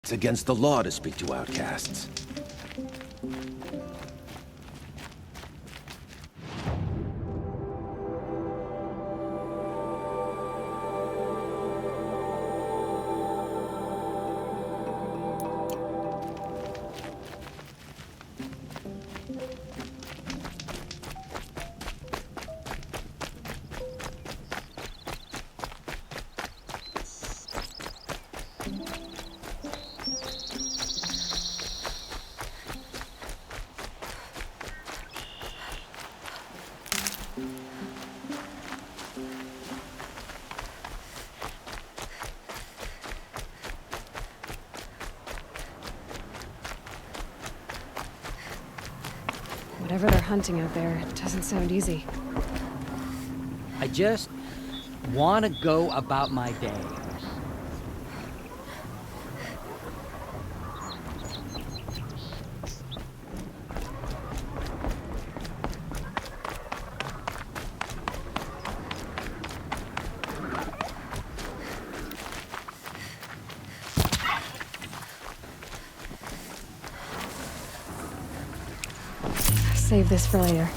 It's against the law to speak to outcasts. Whatever they're hunting out there, it doesn't sound easy. I just want to go about my day. Save this for later.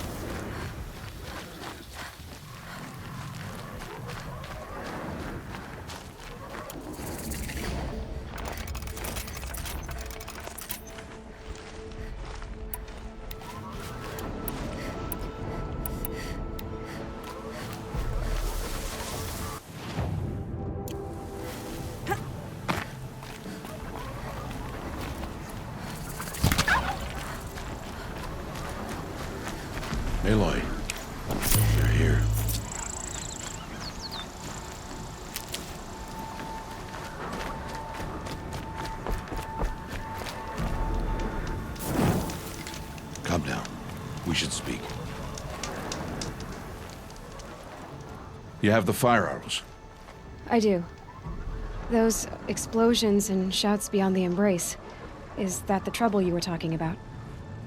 Aloy, you're here. Calm down. We should speak. You have the fire arrows. I do. Those explosions and shouts beyond the embrace. Is that the trouble you were talking about?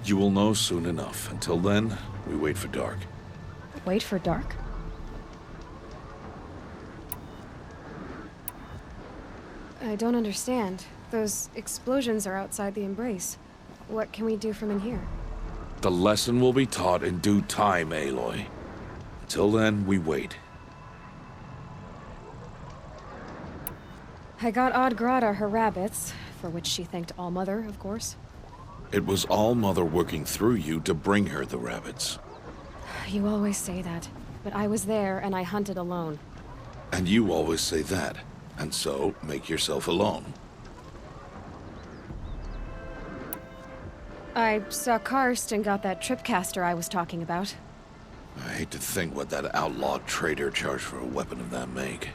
You will know soon enough. Until then, we wait for dark. Wait for dark? I don't understand. Those explosions are outside the embrace. What can we do from in here? The lesson will be taught in due time, Aloy. Until then, we wait. I got Odd Grata her rabbits, for which she thanked Allmother, of course. It was All-Mother working through you to bring her the rabbits. You always say that, but I was there and I hunted alone. And you always say that, and so make yourself alone. I saw Karst and got that tripcaster I was talking about. I hate to think what that outlaw trader charged for a weapon of that make.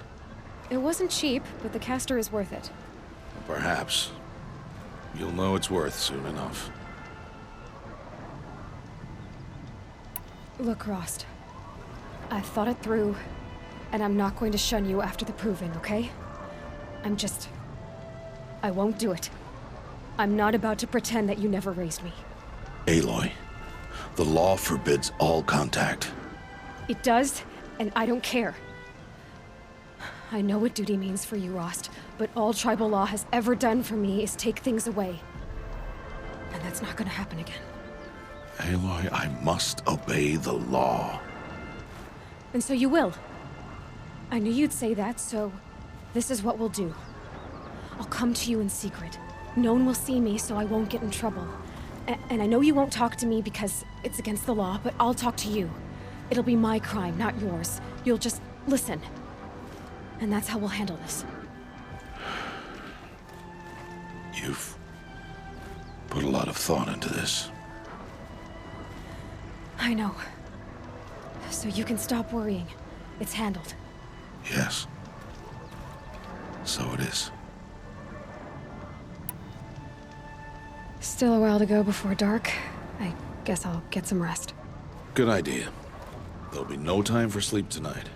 It wasn't cheap, but the caster is worth it. Perhaps. You'll know its worth soon enough. Look, Rost. I've thought it through, and I'm not going to shun you after the proving, okay? I won't do it. I'm not about to pretend that you never raised me. Aloy, the law forbids all contact. It does, and I don't care. I know what duty means for you, Rost, but all tribal law has ever done for me is take things away. And that's not gonna happen again. Aloy, I must obey the law. And so you will. I knew you'd say that, so this is what we'll do. I'll come to you in secret. No one will see me, so I won't get in trouble. And I know you won't talk to me because it's against the law, but I'll talk to you. It'll be my crime, not yours. You'll just listen. And that's how we'll handle this. You've put a lot of thought into this. I know. So you can stop worrying. It's handled. Yes. So it is. Still a while to go before dark. I guess I'll get some rest. Good idea. There'll be no time for sleep tonight.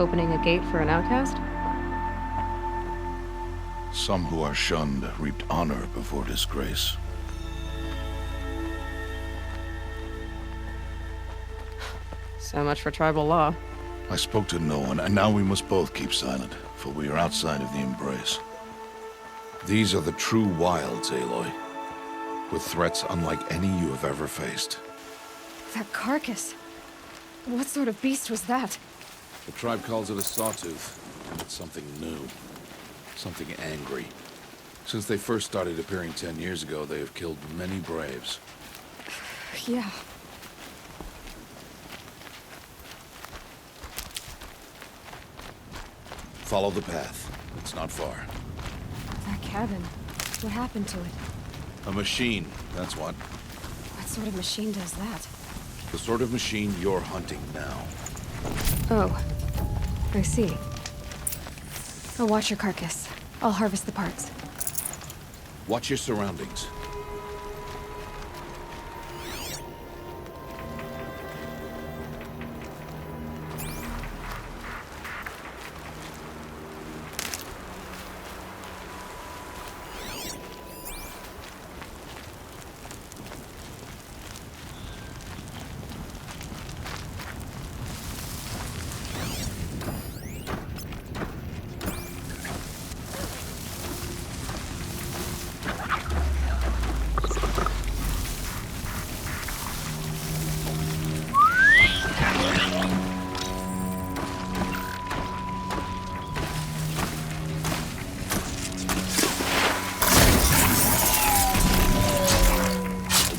Opening a gate for an outcast? Some who are shunned reaped honor before disgrace. So much for tribal law. I spoke to no one, and now we must both keep silent, for we are outside of the Embrace. These are the true wilds, Aloy, with threats unlike any you have ever faced. That carcass. What sort of beast was that? The tribe calls it a sawtooth, and it's something new. Something angry. Since they first started appearing 10 years ago, they have killed many braves. Yeah. Follow the path. It's not far. That cabin. What happened to it? A machine, that's what. What sort of machine does that? The sort of machine you're hunting now. Oh. I see. I'll watch your carcass. I'll harvest the parts. Watch your surroundings.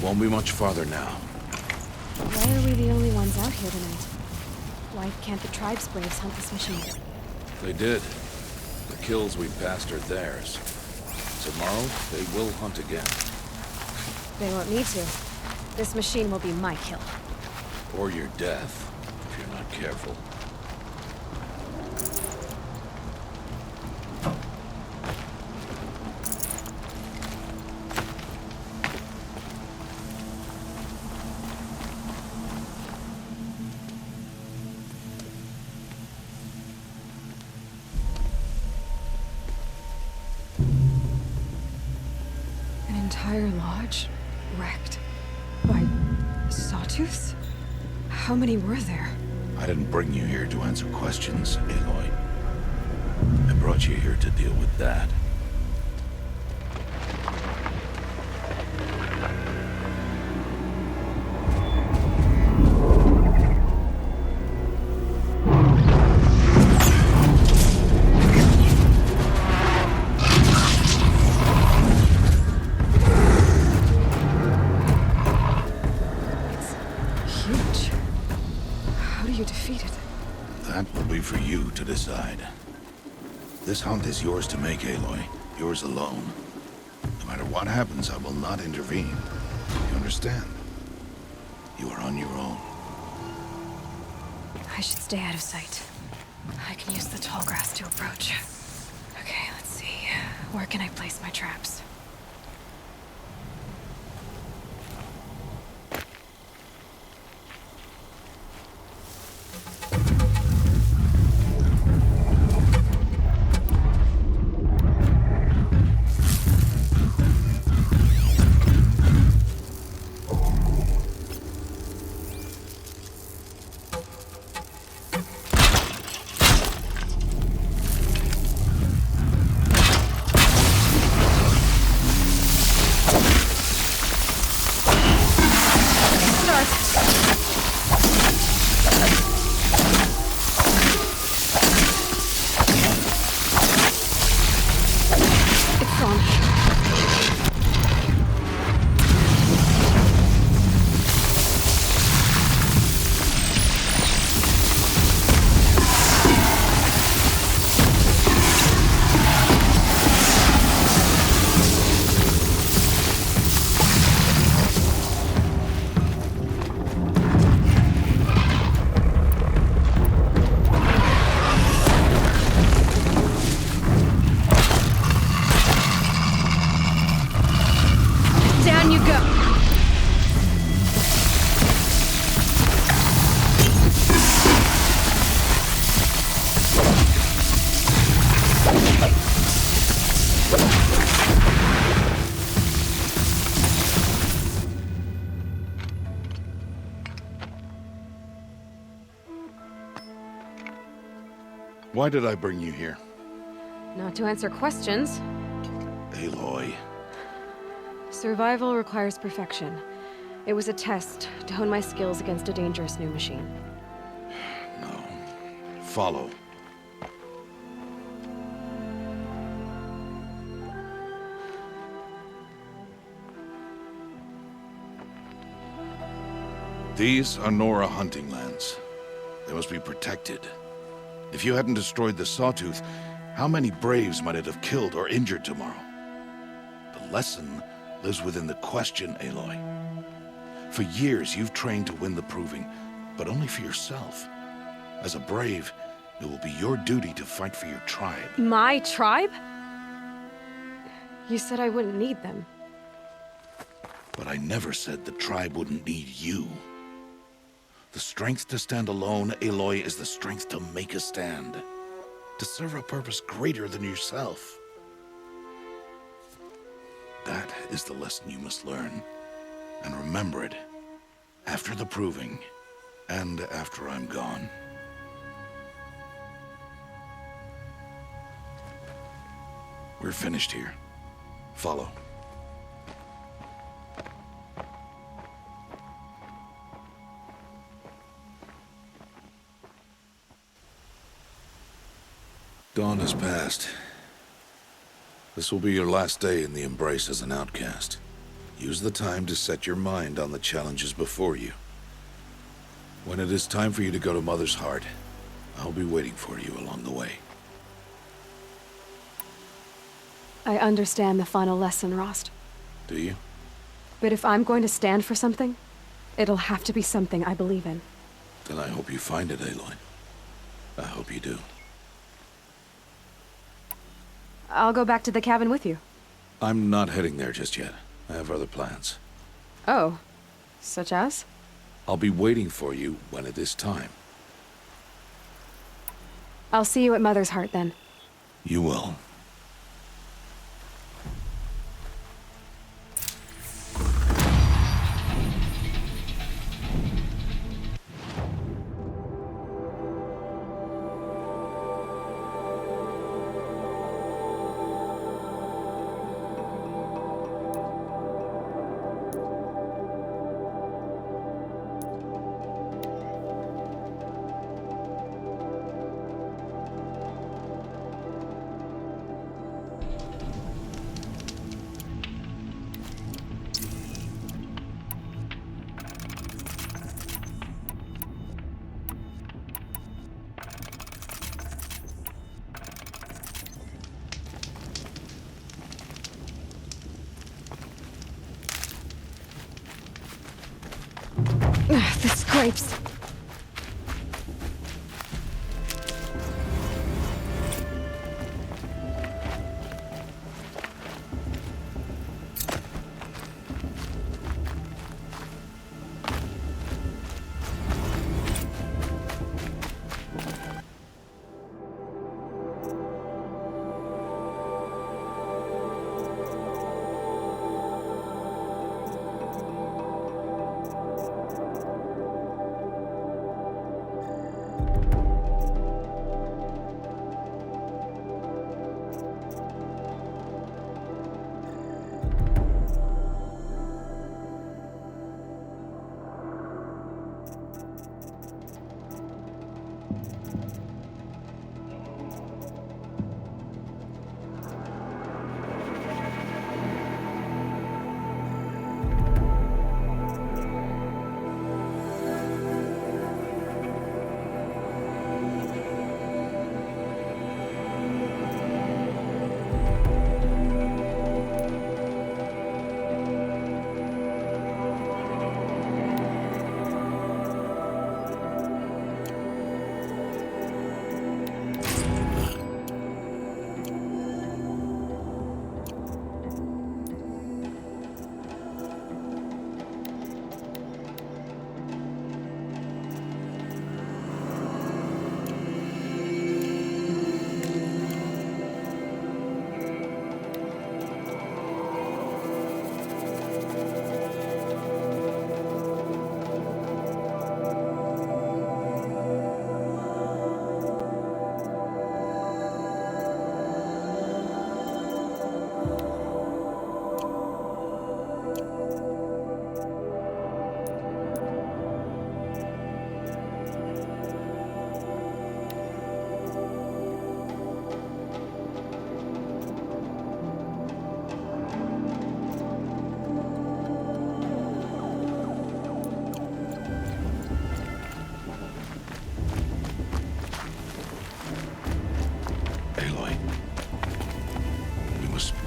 Won't be much farther now. Why are we the only ones out here tonight? Why can't the tribe's braves hunt this machine? They did. The kills we passed are theirs. Tomorrow, they will hunt again. They won't need to. This machine will be my kill. Or your death, if you're not careful. An entire lodge wrecked by sawtooths? How many were there? I didn't bring you here to answer questions, Aloy. I brought you here to deal with that. Huge. How do you defeat it? That will be for you to decide. This hunt is yours to make, Aloy. Yours alone. No matter what happens, I will not intervene. You understand? You are on your own. I should stay out of sight. I can use the tall grass to approach. Okay, let's see. Where can I place my traps? Why did I bring you here? Not to answer questions. Aloy. Survival requires perfection. It was a test to hone my skills against a dangerous new machine. No. Follow. These are Nora hunting lands. They must be protected. If you hadn't destroyed the Sawtooth, how many Braves might it have killed or injured tomorrow? The lesson lives within the question, Aloy. For years, you've trained to win the Proving, but only for yourself. As a Brave, it will be your duty to fight for your tribe. My tribe? You said I wouldn't need them. But I never said the tribe wouldn't need you. The strength to stand alone, Aloy, is the strength to make a stand. To serve a purpose greater than yourself. That is the lesson you must learn. And remember it. After the Proving. And after I'm gone. We're finished here. Follow. Dawn has passed. This will be your last day in the Embrace as an outcast. Use the time to set your mind on the challenges before you. When it is time for you to go to Mother's Heart, I'll be waiting for you along the way. I understand the final lesson, Rost. Do you? But if I'm going to stand for something, it'll have to be something I believe in. Then I hope you find it, Aloy. I hope you do. I'll go back to the cabin with you. I'm not heading there just yet. I have other plans. Oh. Such as? I'll be waiting for you when it is time. I'll see you at Mother's Heart then. You will. The scrapes.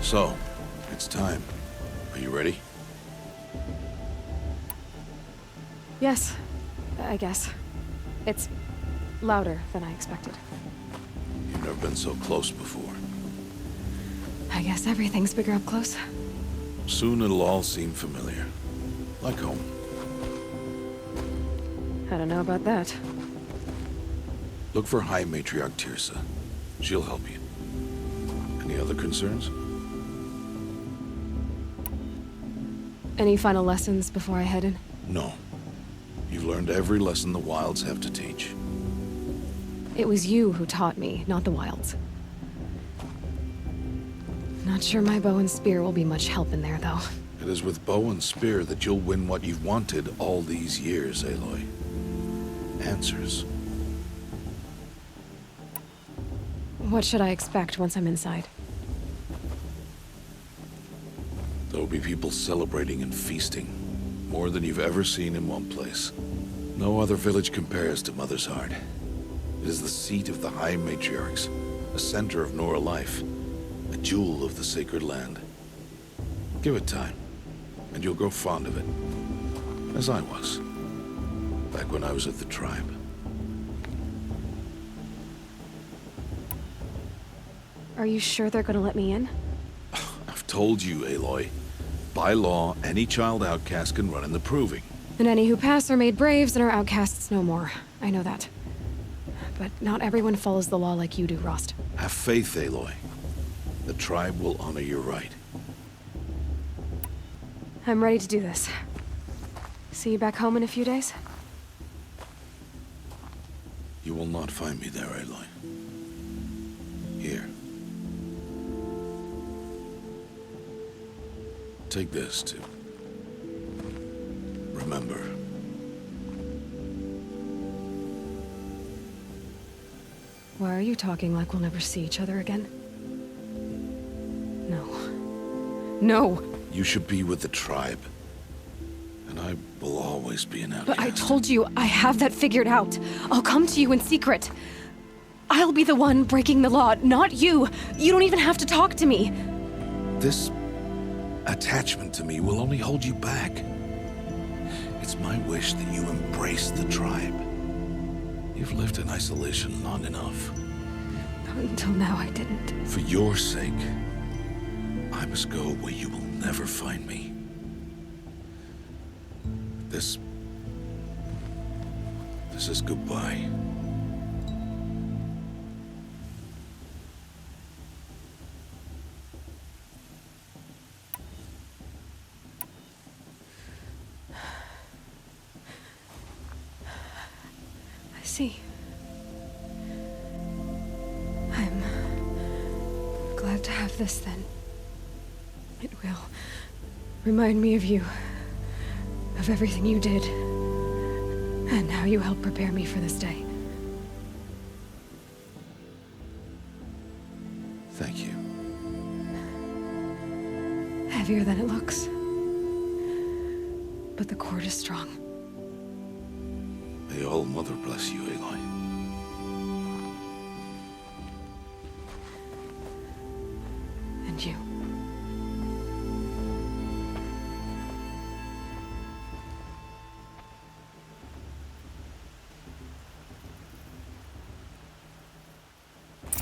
So, it's time. Are you ready? Yes, I guess. It's louder than I expected. You've never been so close before. I guess everything's bigger up close. Soon it'll all seem familiar. Like home. I don't know about that. Look for High Matriarch Tirsa. She'll help you. Any other concerns? Any final lessons before I head in? No. You've learned every lesson the Wilds have to teach. It was you who taught me, not the Wilds. Not sure my bow and spear will be much help in there, though. It is with bow and spear that you'll win what you've wanted all these years, Aloy. Answers. What should I expect once I'm inside? There'll be people celebrating and feasting. More than you've ever seen in one place. No other village compares to Mother's Heart. It is the seat of the High Matriarchs, a center of Nora life, a jewel of the sacred land. Give it time, and you'll grow fond of it. As I was, back when I was at the tribe. Are you sure they're gonna let me in? I've told you, Aloy. By law, any child outcast can run in the Proving. And any who pass are made braves and are outcasts no more. I know that. But not everyone follows the law like you do, Rost. Have faith, Aloy. The tribe will honor your right. I'm ready to do this. See you back home in a few days? You will not find me there, Aloy. Here. Take this, too. Remember. Why are you talking like we'll never see each other again? No. No! You should be with the tribe. And I will always be an outcast. But I told you, I have that figured out. I'll come to you in secret. I'll be the one breaking the law, not you. You don't even have to talk to me. This attachment to me will only hold you back. It's my wish that you embrace the tribe. You've lived in isolation long enough. Until now, I didn't. For your sake, I must go where you will never find me. This is goodbye. I see. I'm glad to have this then. It will remind me of you, of everything you did, and how you helped prepare me for this day. Thank you. Heavier than it looks. But the cord is strong. May All Mother bless you, Aloy. And you.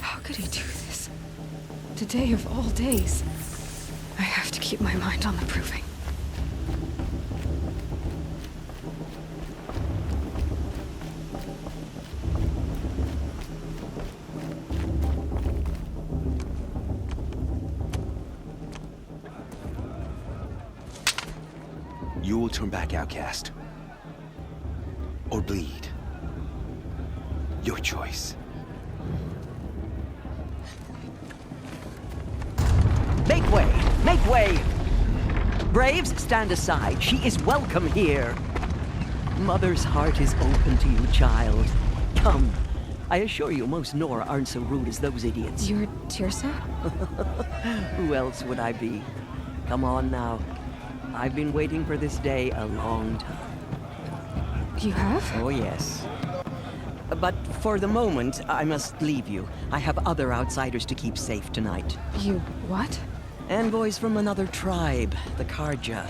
How could he do this? Today of all days. I have to keep my mind on the Proving. You will turn back, outcast. Or bleed. Your choice. Make way! Make way! Braves, stand aside. She is welcome here. Mother's heart is open to you, child. Come. I assure you, most Nora aren't so rude as those idiots. You're Tirsa? Who else would I be? Come on now. I've been waiting for this day a long time. You have? Oh, yes. But for the moment, I must leave you. I have other outsiders to keep safe tonight. You what? Envoys from another tribe, the Karja.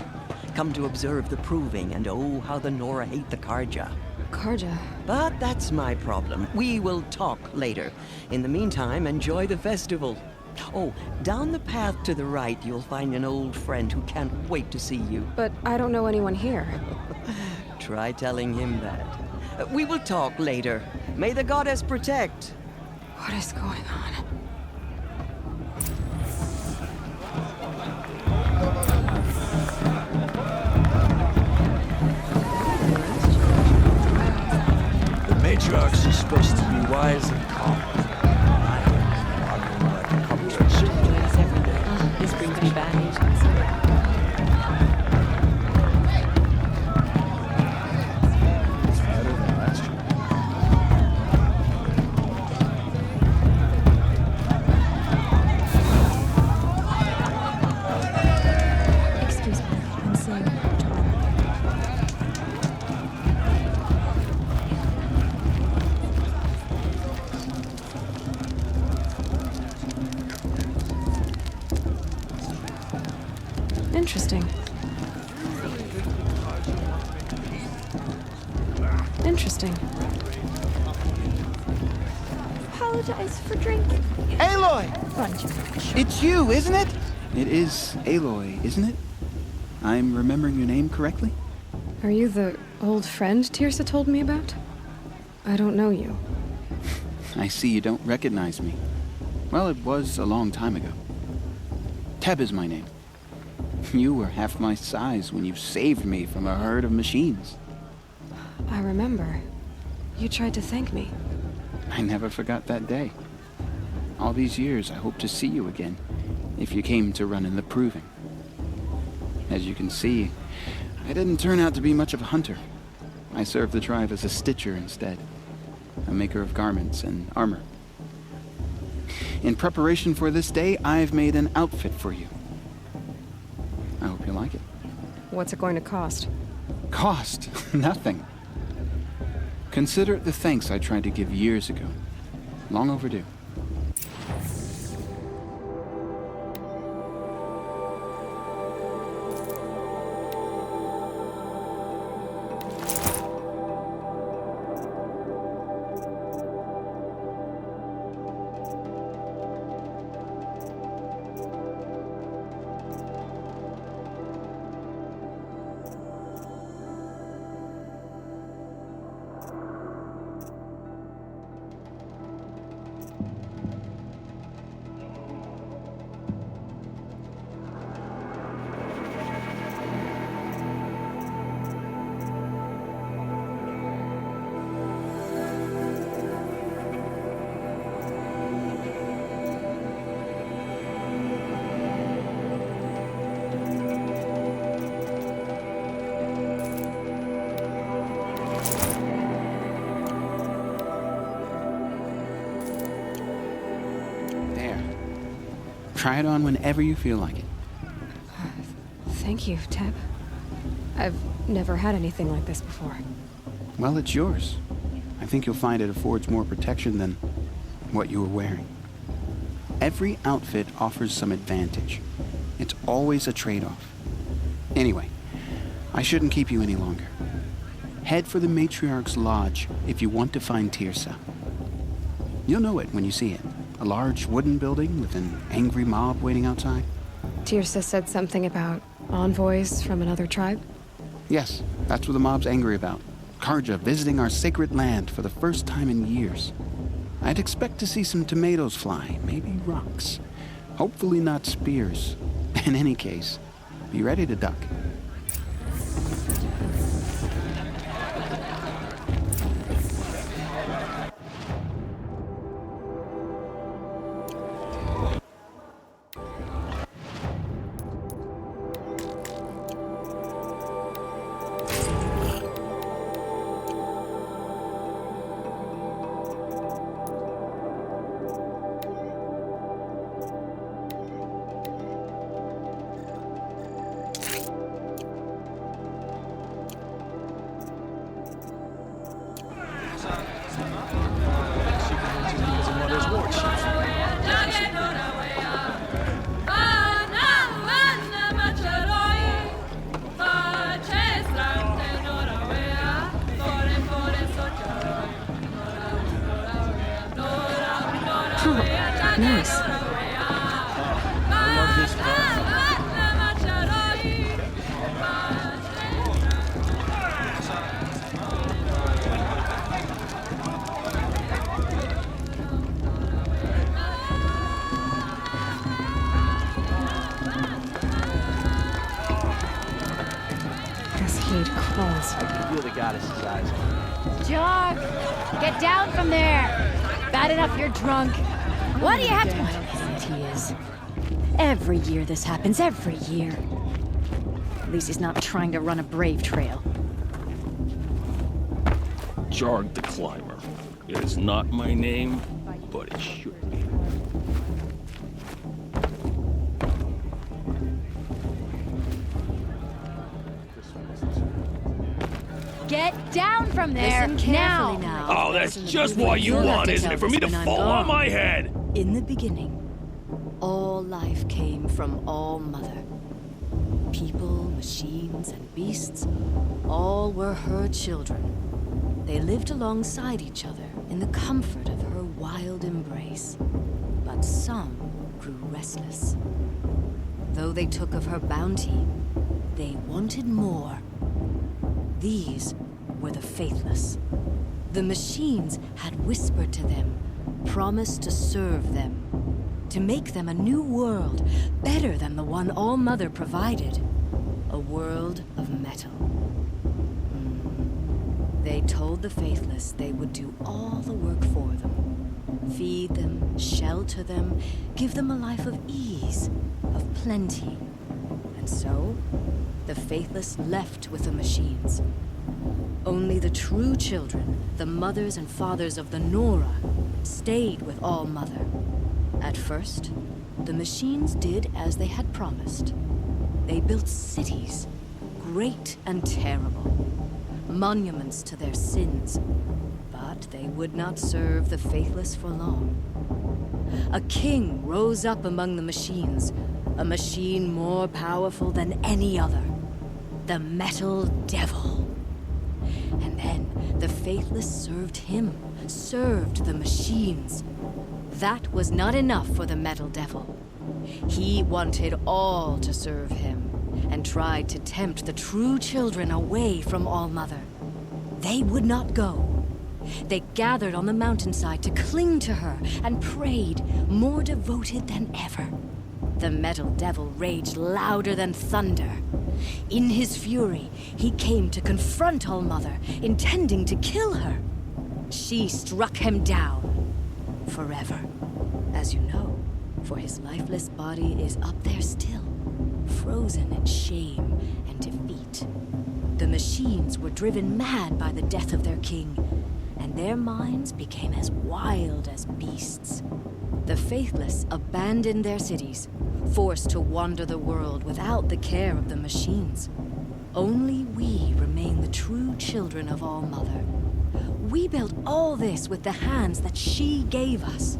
Come to observe the proving, and oh, how the Nora hate the Karja. Karja. But that's my problem. We will talk later. In the meantime, enjoy the festival. Oh, down the path to the right, you'll find an old friend who can't wait to see you. But I don't know anyone here. Try telling him that. We will talk later. May the goddess protect. What is going on? The matriarchs are supposed to be wise and calm. Arguing like a couple of shit. This brings me back. It's better than last year. Excuse me, I'm seeing Tom. Interesting. Interesting. Apologize for drinking. Aloy! Bunch of It's you, isn't it? It is Aloy, isn't it? I'm remembering your name correctly? Are you the old friend Tirsa told me about? I don't know you. I see you don't recognize me. Well, it was a long time ago. Teb is my name. You were half my size when you saved me from a herd of machines. I remember. You tried to thank me. I never forgot that day. All these years, I hope to see you again, if you came to run in the proving. As you can see, I didn't turn out to be much of a hunter. I served the tribe as a stitcher instead, a maker of garments and armor. In preparation for this day, I've made an outfit for you. I hope you like it. What's it going to cost? Cost? Nothing. Consider it the thanks I tried to give years ago. Long overdue. Try it on whenever you feel like it. Thank you, Teb. I've never had anything like this before. Well, it's yours. I think you'll find it affords more protection than what you were wearing. Every outfit offers some advantage. It's always a trade-off. Anyway, I shouldn't keep you any longer. Head for the Matriarch's Lodge if you want to find Tirsa. You'll know it when you see it. A large wooden building with an angry mob waiting outside. Tirsa said something about envoys from another tribe? Yes, that's what the mob's angry about. Karja visiting our sacred land for the first time in years. I'd expect to see some tomatoes fly, maybe rocks. Hopefully not spears. In any case, be ready to duck. goddess's eyes. Jarg! Get down from there! Bad enough you're drunk. What do you have to... He is. Every year this happens, every year. At least he's not trying to run a brave trail. Jarg the Climber. It is not my name, but it should be. Get down from there, now! Oh, that's just what you want, isn't it? For me to fall on my head! In the beginning, all life came from All Mother. People, machines, and beasts, all were her children. They lived alongside each other in the comfort of her wild embrace. But some grew restless. Though they took of her bounty, they wanted more. These were the Faithless. The machines had whispered to them, promised to serve them, to make them a new world, better than the one All Mother provided. A world of metal. They told the Faithless they would do all the work for them. Feed them, shelter them, give them a life of ease, of plenty. And so, the Faithless left with the machines. Only the true children, the mothers and fathers of the Nora, stayed with All Mother. At first, the machines did as they had promised. They built cities, great and terrible, monuments to their sins. But they would not serve the Faithless for long. A king rose up among the machines, a machine more powerful than any other. The Metal Devil. And then the Faithless served him, served the machines. That was not enough for the Metal Devil. He wanted all to serve him, and tried to tempt the true children away from All Mother. They would not go. They gathered on the mountainside to cling to her and prayed, more devoted than ever. The Metal Devil raged louder than thunder. In his fury, he came to confront All Mother, intending to kill her. She struck him down. Forever. As you know, for his lifeless body is up there still, frozen in shame and defeat. The machines were driven mad by the death of their king, and their minds became as wild as beasts. The Faithless abandoned their cities, forced to wander the world without the care of the machines. Only we remain the true children of All Mother. We built all this with the hands that she gave us.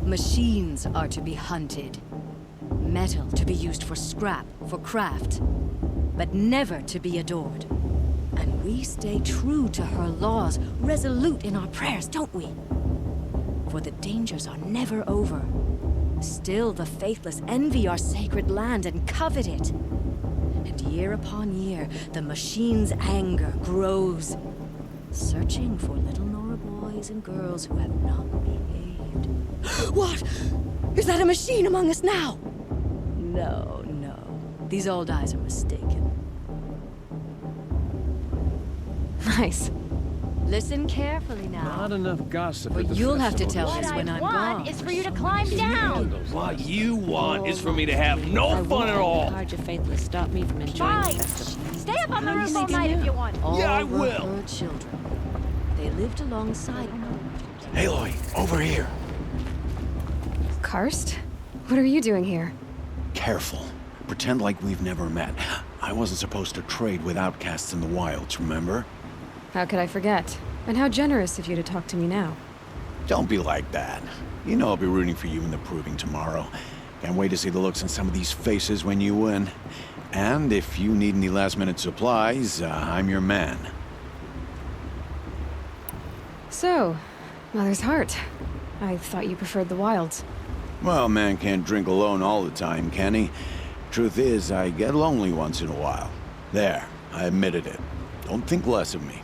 Machines are to be hunted. Metal to be used for scrap, for craft. But never to be adored. And we stay true to her laws, resolute in our prayers, don't we? For the dangers are never over. Still the Faithless envy our sacred land and covet it. And year upon year, the machine's anger grows, searching for little Nora boys and girls who have not behaved. What? Is that a machine among us now? No, no. These old eyes are mistaken. Nice. Listen carefully now. Not enough gossip. But at the you'll have to festival. tell us when I'm What gone. is for you to climb down? What you want is for me to have no fun at all. Hard to Faithless stop me from enjoying Fine. the festival. Stay up on the roof all night if you want. All Yeah, I were will. her children. They lived alongside her. Aloy, over here. Karst? What are you doing here? Careful. Pretend like we've never met. I wasn't supposed to trade with outcasts in the wilds, remember? How could I forget? And how generous of you to talk to me now. Don't be like that. You know I'll be rooting for you in the proving tomorrow. Can't wait to see the looks on some of these faces when you win. And if you need any last-minute supplies, I'm your man. So, Mother's Heart. I thought you preferred the wilds. Well, man can't drink alone all the time, can he? Truth is, I get lonely once in a while. There, I admitted it. Don't think less of me.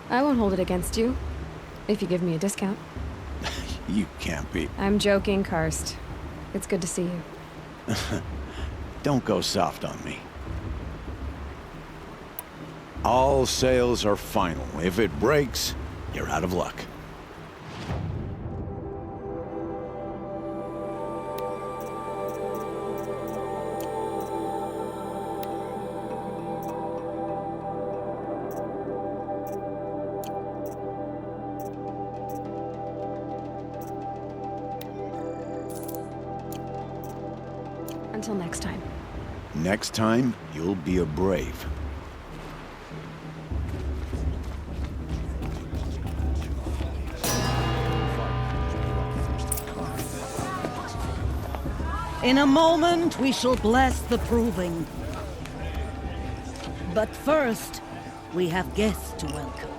I won't hold it against you. If you give me a discount. You can't be. I'm joking, Karst. It's good to see you. Don't go soft on me. All sales are final. If it breaks, you're out of luck. Until next time. Next time, you'll be a brave. In a moment, we shall bless the proving. But first, we have guests to welcome.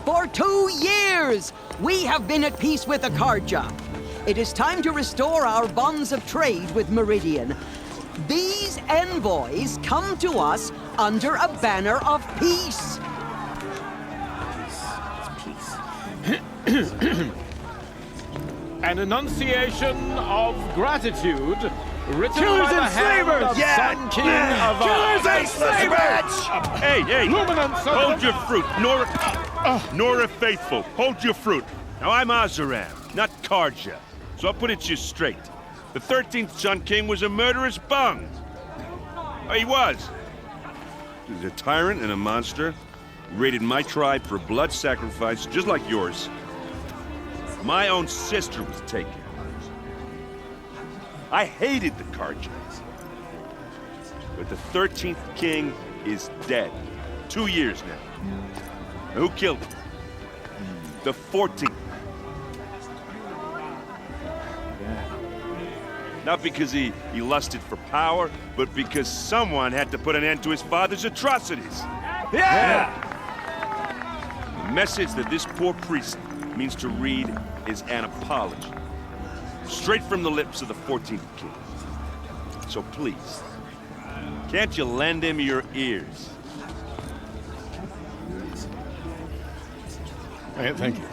For 2 years, we have been at peace with Akarja. It is time to restore our bonds of trade with Meridian. These envoys come to us under a banner of peace. An enunciation of gratitude written Killers by the and hand slavers! of Yeah! Sun King Avad. Killers and slavers! Hey, hey! Luminance of Hold the- your fruit, Nora Faithful. Hold your fruit. Now I'm Azaram, not Karja, so I'll put it to you straight. The 13th Sun King was a murderous bung. Oh, he was. He was a tyrant and a monster. He raided my tribe for blood sacrifice, just like yours. My own sister was taken. I hated the Karjas. But the 13th king is dead. 2 years now. And who killed him? The 14th. Not because he lusted for power, but because someone had to put an end to his father's atrocities. Yeah! The message that this poor priest means to read is an apology. Straight from the lips of the 14th king. So please, can't you lend him your ears? Thank you.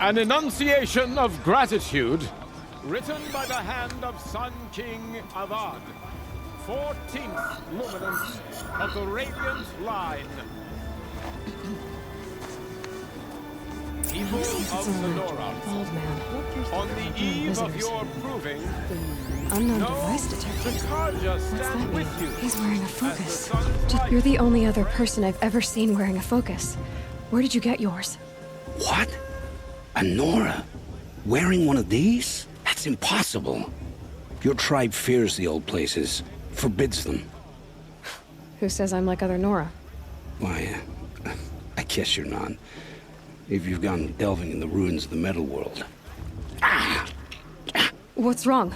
An enunciation of gratitude written by the hand of Sun King Avad, 14th luminance of the Radiant Line. People of Lenora, Bald man. on the eve of your proving, Unknown no, device the detected. Karja What's that stand mean? with you. He's wearing a as the focus. sun's light. You're the only other person I've ever seen wearing a focus. Where did you get yours? What? A Nora? Wearing one of these? That's impossible. Your tribe fears the old places, forbids them. Who says I'm like other Nora? Why, I guess you're not. If you've gone delving in the ruins of the metal world. What's wrong?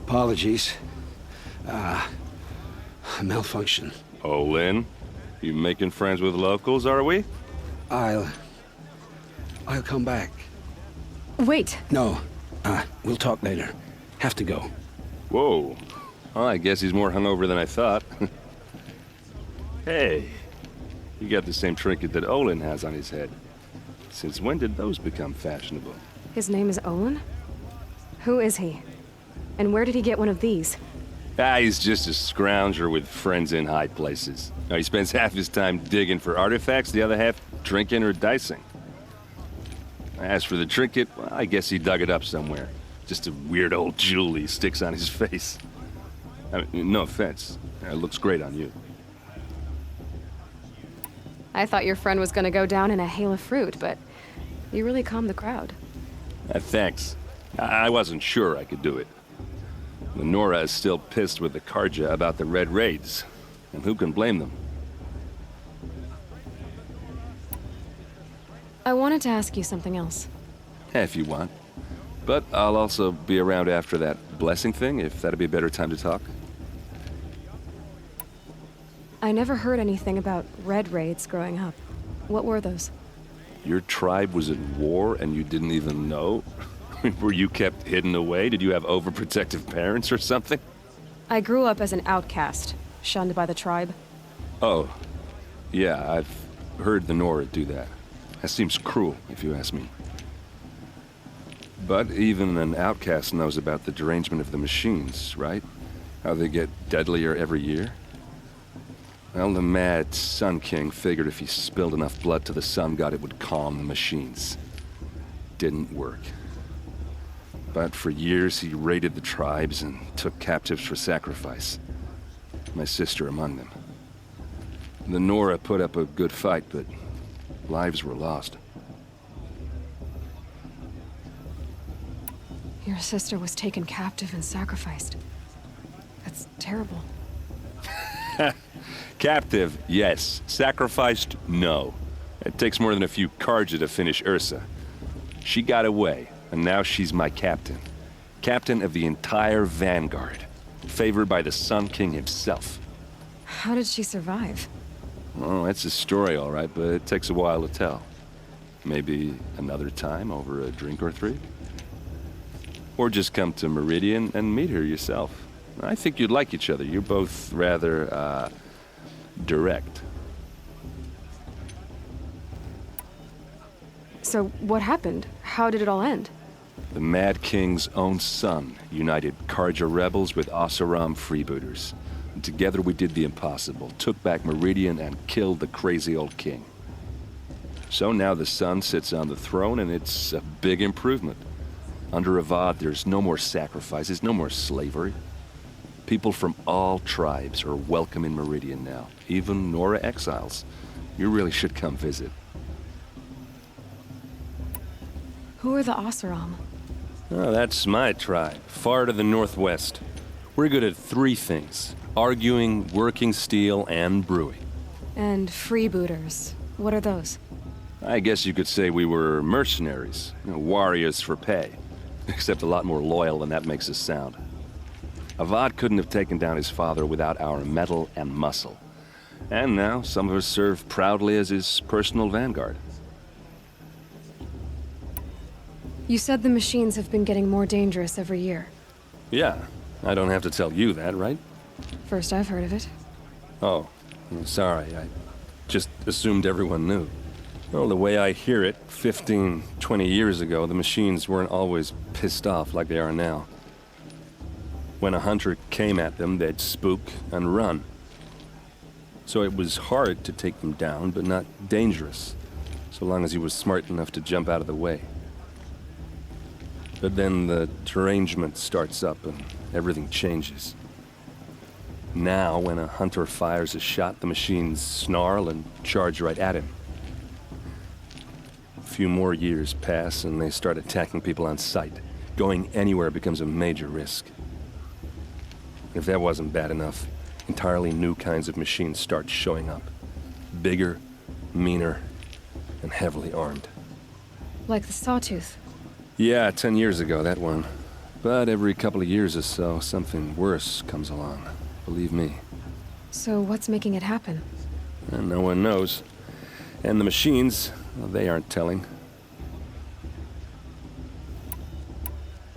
Apologies. A malfunction. Oh, Lynn, you making friends with locals, are we? I'll come back. Wait. No, we'll talk later. Have to go. Whoa. Well, I guess he's more hungover than I thought. Hey, you got the same trinket that Olin has on his head. Since when did those become fashionable? His name is Olin? Who is he? And where did he get one of these? He's just a scrounger with friends in high places. Now, he spends half his time digging for artifacts, the other half drinking or dicing. As for the trinket, well, I guess he dug it up somewhere. Just a weird old jewel he sticks on his face. I mean, no offense. It looks great on you. I thought your friend was gonna go down in a hail of fruit, but you really calmed the crowd. Thanks. I wasn't sure I could do it. Lenora is still pissed with the Karja about the Red Raids, and who can blame them? I wanted to ask you something else. If you want. But I'll also be around after that blessing thing, if that'd be a better time to talk. I never heard anything about red raids growing up. What were those? Your tribe was at war and you didn't even know? Were you kept hidden away? Did you have overprotective parents or something? I grew up as an outcast, shunned by the tribe. Oh, yeah, I've heard the Nora do that. That seems cruel, if you ask me. But even an outcast knows about the derangement of the machines, right? How they get deadlier every year? Well, the mad Sun King figured if he spilled enough blood to the Sun God, it would calm the machines. Didn't work. But for years, he raided the tribes and took captives for sacrifice. My sister among them. The Nora put up a good fight, but lives were lost. Your sister was taken captive and sacrificed. That's terrible. Captive, yes. Sacrificed, no. It takes more than a few Carja to finish Ursa. She got away, and now she's my captain. Captain of the entire Vanguard. Favored by the Sun King himself. How did she survive? Oh, that's a story, all right, but it takes a while to tell. Maybe another time over a drink or three? Or just come to Meridian and meet her yourself. I think you'd like each other. You're both rather, direct. So, what happened? How did it all end? The Mad King's own son united Carja rebels with Oseram freebooters. And together we did the impossible, took back Meridian and killed the crazy old king. So now the son sits on the throne and it's a big improvement. Under Avad, there's no more sacrifices, no more slavery. People from all tribes are welcome in Meridian now, even Nora exiles. You really should come visit. Who are the Oseram? Oh, that's my tribe, far to the northwest. We're good at three things: arguing, working steel, and brewing. And freebooters. What are those? I guess you could say we were mercenaries, warriors for pay. Except a lot more loyal than that makes us sound. Avad couldn't have taken down his father without our metal and muscle. And now, some of us serve proudly as his personal vanguard. You said the machines have been getting more dangerous every year. Yeah, I don't have to tell you that, right? First I've heard of it. Oh, I'm sorry, I just assumed everyone knew. Well, the way I hear it, 15, 20 years ago, the machines weren't always pissed off like they are now. When a hunter came at them, they'd spook and run. So it was hard to take them down, but not dangerous, so long as he was smart enough to jump out of the way. But then the derangement starts up and everything changes. Now, when a hunter fires a shot, the machines snarl and charge right at him. A few more years pass and they start attacking people on sight. Going anywhere becomes a major risk. If that wasn't bad enough, entirely new kinds of machines start showing up. Bigger, meaner, and heavily armed. Like the Sawtooth. Yeah, 10 years ago, that one. But every couple of years or so, something worse comes along. Believe me. So what's making it happen? And no one knows. And the machines, well, they aren't telling.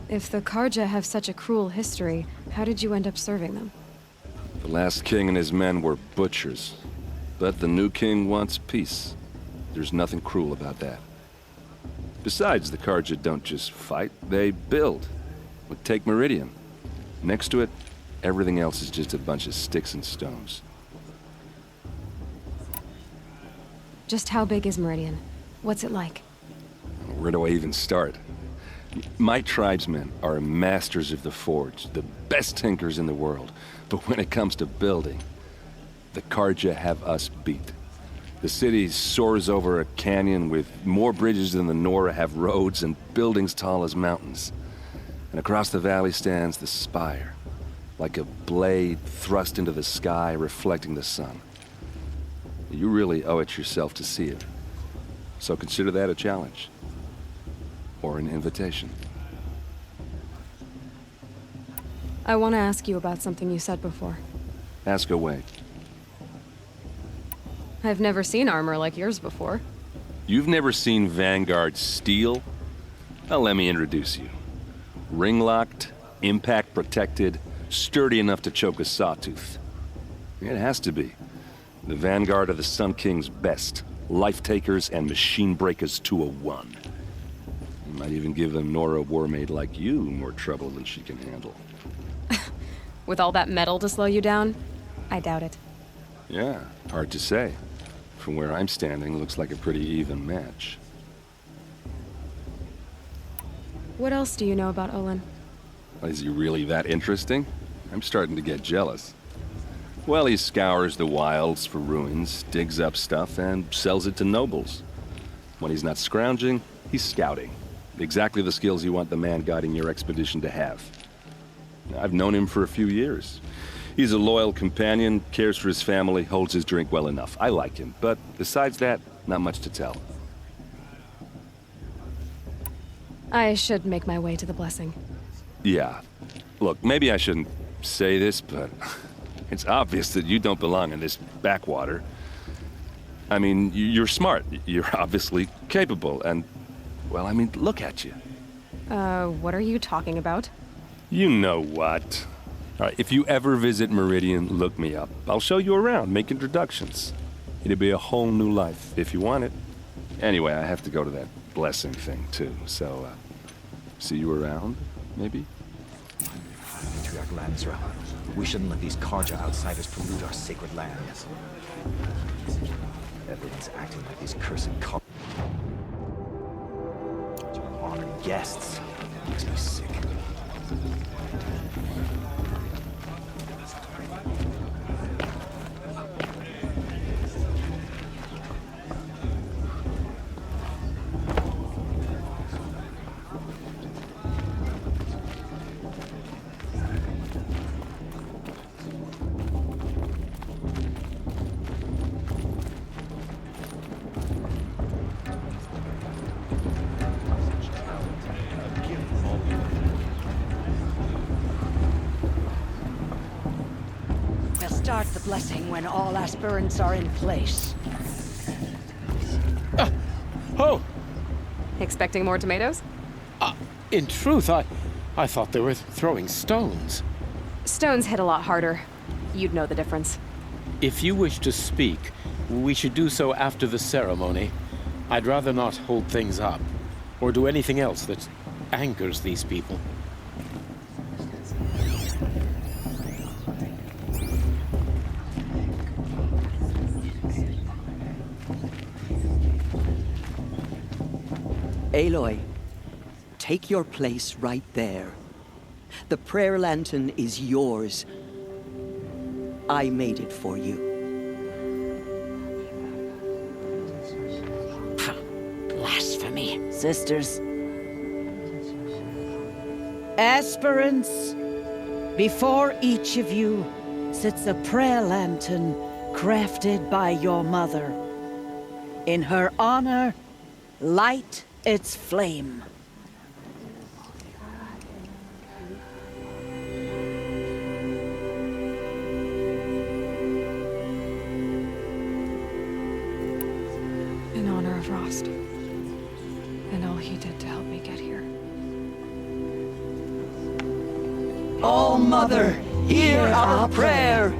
If the Carja have such a cruel history, how did you end up serving them? The last king and his men were butchers. But the new king wants peace. There's nothing cruel about that. Besides, the Carja don't just fight, they build. But take Meridian. Next to it, everything else is just a bunch of sticks and stones. Just how big is Meridian? What's it like? Where do I even start? My tribesmen are masters of the forge, the best tinkers in the world. But when it comes to building, the Carja have us beat. The city soars over a canyon with more bridges than the Nora have roads and buildings tall as mountains. And across the valley stands the spire, like a blade thrust into the sky reflecting the sun. You really owe it yourself to see it. So consider that a challenge. Or an invitation. I want to ask you about something you said before. Ask away. I've never seen armor like yours before. You've never seen Vanguard steel? Well, let me introduce you. Ring-locked, impact-protected, sturdy enough to choke a sawtooth. It has to be. The Vanguard are the Sun King's best. Life-takers and machine-breakers to a one. You might even give a Nora warmaid like you more trouble than she can handle. With all that metal to slow you down? I doubt it. Yeah, hard to say. From where I'm standing, looks like a pretty even match. What else do you know about Olin? Is he really that interesting? I'm starting to get jealous. Well, he scours the wilds for ruins, digs up stuff, and sells it to nobles. When he's not scrounging, he's scouting. Exactly the skills you want the man guiding your expedition to have. I've known him for a few years. He's a loyal companion, cares for his family, holds his drink well enough. I like him, but besides that, not much to tell. I should make my way to the blessing. Yeah. Look, maybe I shouldn't say this, but it's obvious that you don't belong in this backwater. I mean, you're smart. You're obviously capable, and, well, I mean, look at you. What are you talking about? You know what. All right, if you ever visit Meridian, look me up. I'll show you around, make introductions. It'll be a whole new life, if you want it. Anyway, I have to go to that blessing thing, too, so, see you around, maybe? Matriarch Lansra, we shouldn't let these Karja outsiders pollute our sacred lands. Everyone's acting like these cursed honoring guests. Makes me sick. Start the blessing when all aspirants are in place. Oh! Expecting more tomatoes? In truth, I thought they were throwing stones. Stones hit a lot harder. You'd know the difference. If you wish to speak, we should do so after the ceremony. I'd rather not hold things up, or do anything else that angers these people. Aloy, take your place right there. The prayer lantern is yours. I made it for you. Blasphemy. Sisters. Aspirants, before each of you sits a prayer lantern crafted by your mother. In her honor, light its flame. In honor of Rost. And all he did to help me get here. Oh, Mother, hear our prayer.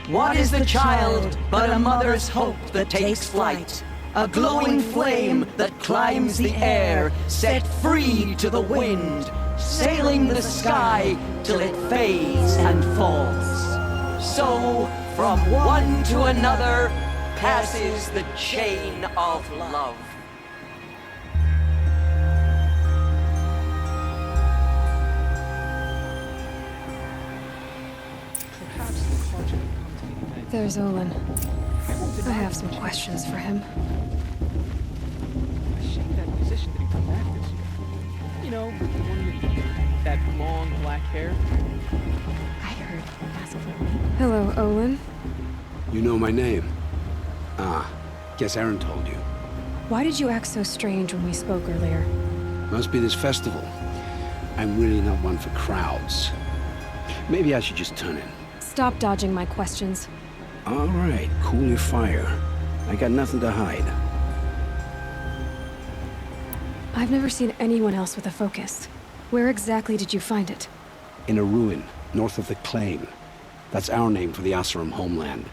What is the child but a mother's hope that takes flight? A glowing flame that climbs the air, set free to the wind, sailing the sky till it fades and falls. So, from one to another, passes the chain of love. There's Olin. I have some questions for him. Shame that musician didn't come back this year. You know, the one with that long black hair. I heard ask for me. Hello, Olin. You know my name? Ah, guess Aaron told you. Why did you act so strange when we spoke earlier? Must be this festival. I'm really not one for crowds. Maybe I should just turn in. Stop dodging my questions. All right, cool your fire. I got nothing to hide. I've never seen anyone else with a focus. Where exactly did you find it? In a ruin, north of the Claim. That's our name for the Oseram homeland.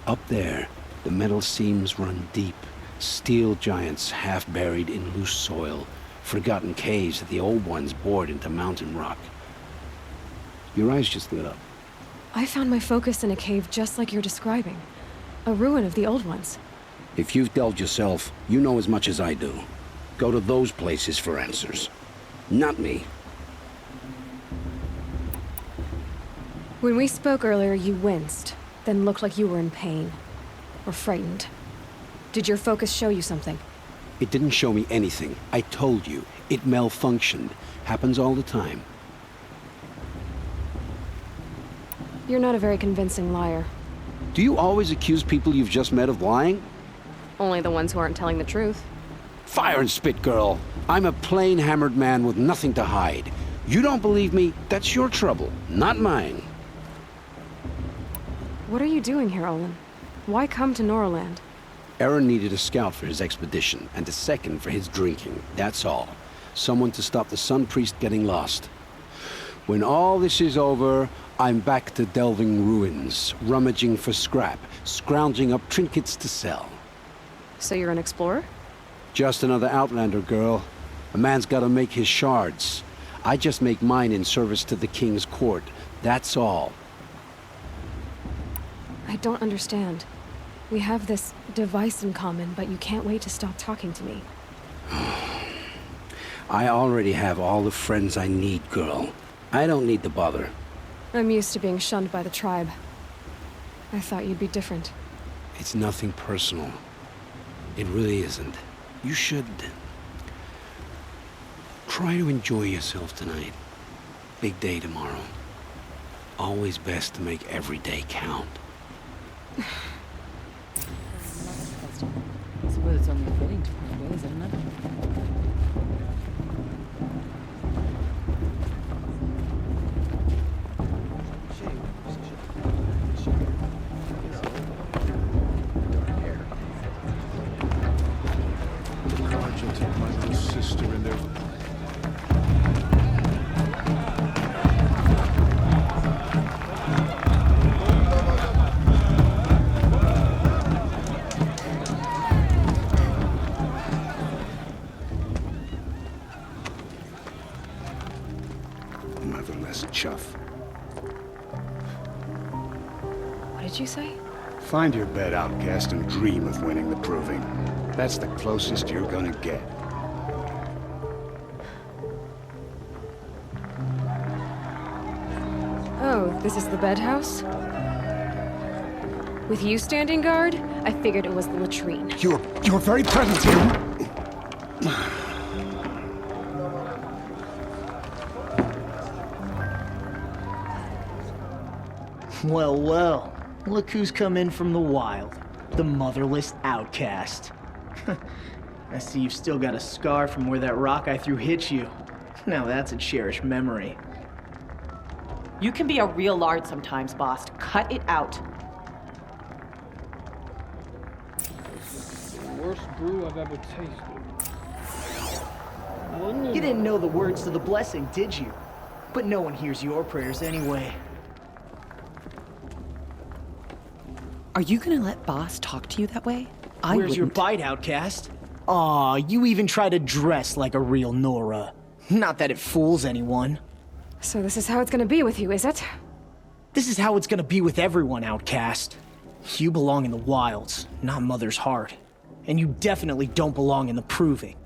Up there, the metal seams run deep. Steel giants half buried in loose soil. Forgotten caves that the old ones bored into mountain rock. Your eyes just lit up. I found my focus in a cave just like you're describing. A ruin of the old ones. If you've delved yourself, you know as much as I do. Go to those places for answers. Not me. When we spoke earlier, you winced, then looked like you were in pain. Or frightened. Did your focus show you something? It didn't show me anything. I told you. It malfunctioned. Happens all the time. You're not a very convincing liar. Do you always accuse people you've just met of lying? Only the ones who aren't telling the truth. Fire and spit, girl. I'm a plain hammered man with nothing to hide. You don't believe me? That's your trouble, not mine. What are you doing here, Olin? Why come to Norland? Aaron needed a scout for his expedition, and a second for his drinking. That's all. Someone to stop the Sun Priest getting lost. When all this is over, I'm back to delving ruins, rummaging for scrap, scrounging up trinkets to sell. So you're an explorer? Just another Outlander, girl. A man's gotta make his shards. I just make mine in service to the King's court. That's all. I don't understand. We have this device in common, but you can't wait to stop talking to me. I already have all the friends I need, girl. I don't need the bother. I'm used to being shunned by the tribe. I thought you'd be different. It's nothing personal. It really isn't. You should try to enjoy yourself tonight. Big day tomorrow. Always best to make every day count. I suppose it's only fitting to part ways, isn't it? Carja took my little sister in their... Motherless chuff. What did you say? Find your bed, outcast, and dream of winning the proving. That's the closest you're gonna get. Oh, this is the bedhouse? With you standing guard, I figured it was the latrine. Your very presence here... Well, well. Look who's come in from the wild. The motherless outcast. I see you've still got a scar from where that rock I threw hit you. Now that's a cherished memory. You can be a real lard sometimes, boss. Cut it out. The worst brew I've ever tasted. You didn't know the words to the blessing, did you? But no one hears your prayers anyway. Are you gonna let boss talk to you that way? Where's your bite, outcast? Aw, you even try to dress like a real Nora. Not that it fools anyone. So this is how it's gonna be with you, is it? This is how it's gonna be with everyone, outcast. You belong in the wilds, not Mother's Heart. And you definitely don't belong in the proving.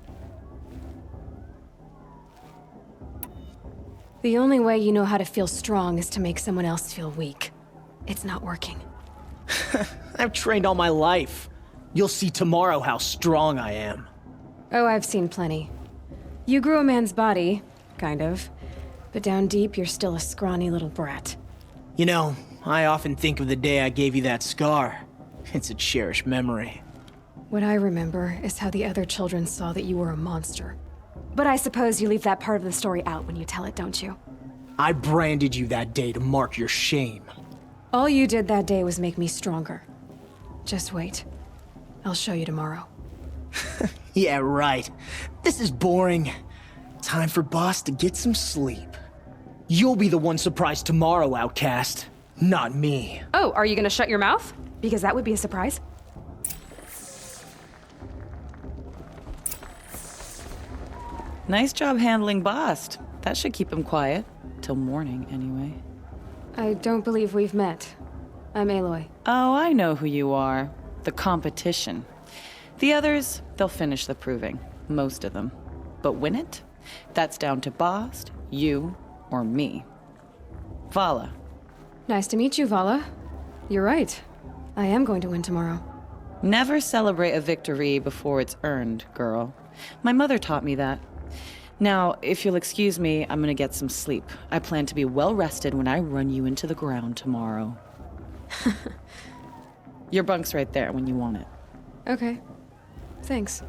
The only way you know how to feel strong is to make someone else feel weak. It's not working. I've trained all my life. You'll see tomorrow how strong I am. Oh, I've seen plenty. You grew a man's body, kind of. But down deep, you're still a scrawny little brat. You know, I often think of the day I gave you that scar. It's a cherished memory. What I remember is how the other children saw that you were a monster. But I suppose you leave that part of the story out when you tell it, don't you? I branded you that day to mark your shame. All you did that day was make me stronger. Just wait. I'll show you tomorrow. Yeah, right. This is boring. Time for boss to get some sleep. You'll be the one surprised tomorrow, outcast. Not me. Oh, are you gonna shut your mouth? Because that would be a surprise. Nice job handling Bast. That should keep him quiet. Till morning, anyway. I don't believe we've met. I'm Aloy. Oh, I know who you are. The competition. The others, they'll finish the proving. Most of them. But win it? That's down to Bast, you, or me. Vala. Nice to meet you, Vala. You're right. I am going to win tomorrow. Never celebrate a victory before it's earned, girl. My mother taught me that. Now, if you'll excuse me, I'm gonna get some sleep. I plan to be well rested when I run you into the ground tomorrow. Your bunk's right there when you want it. Okay. Thanks.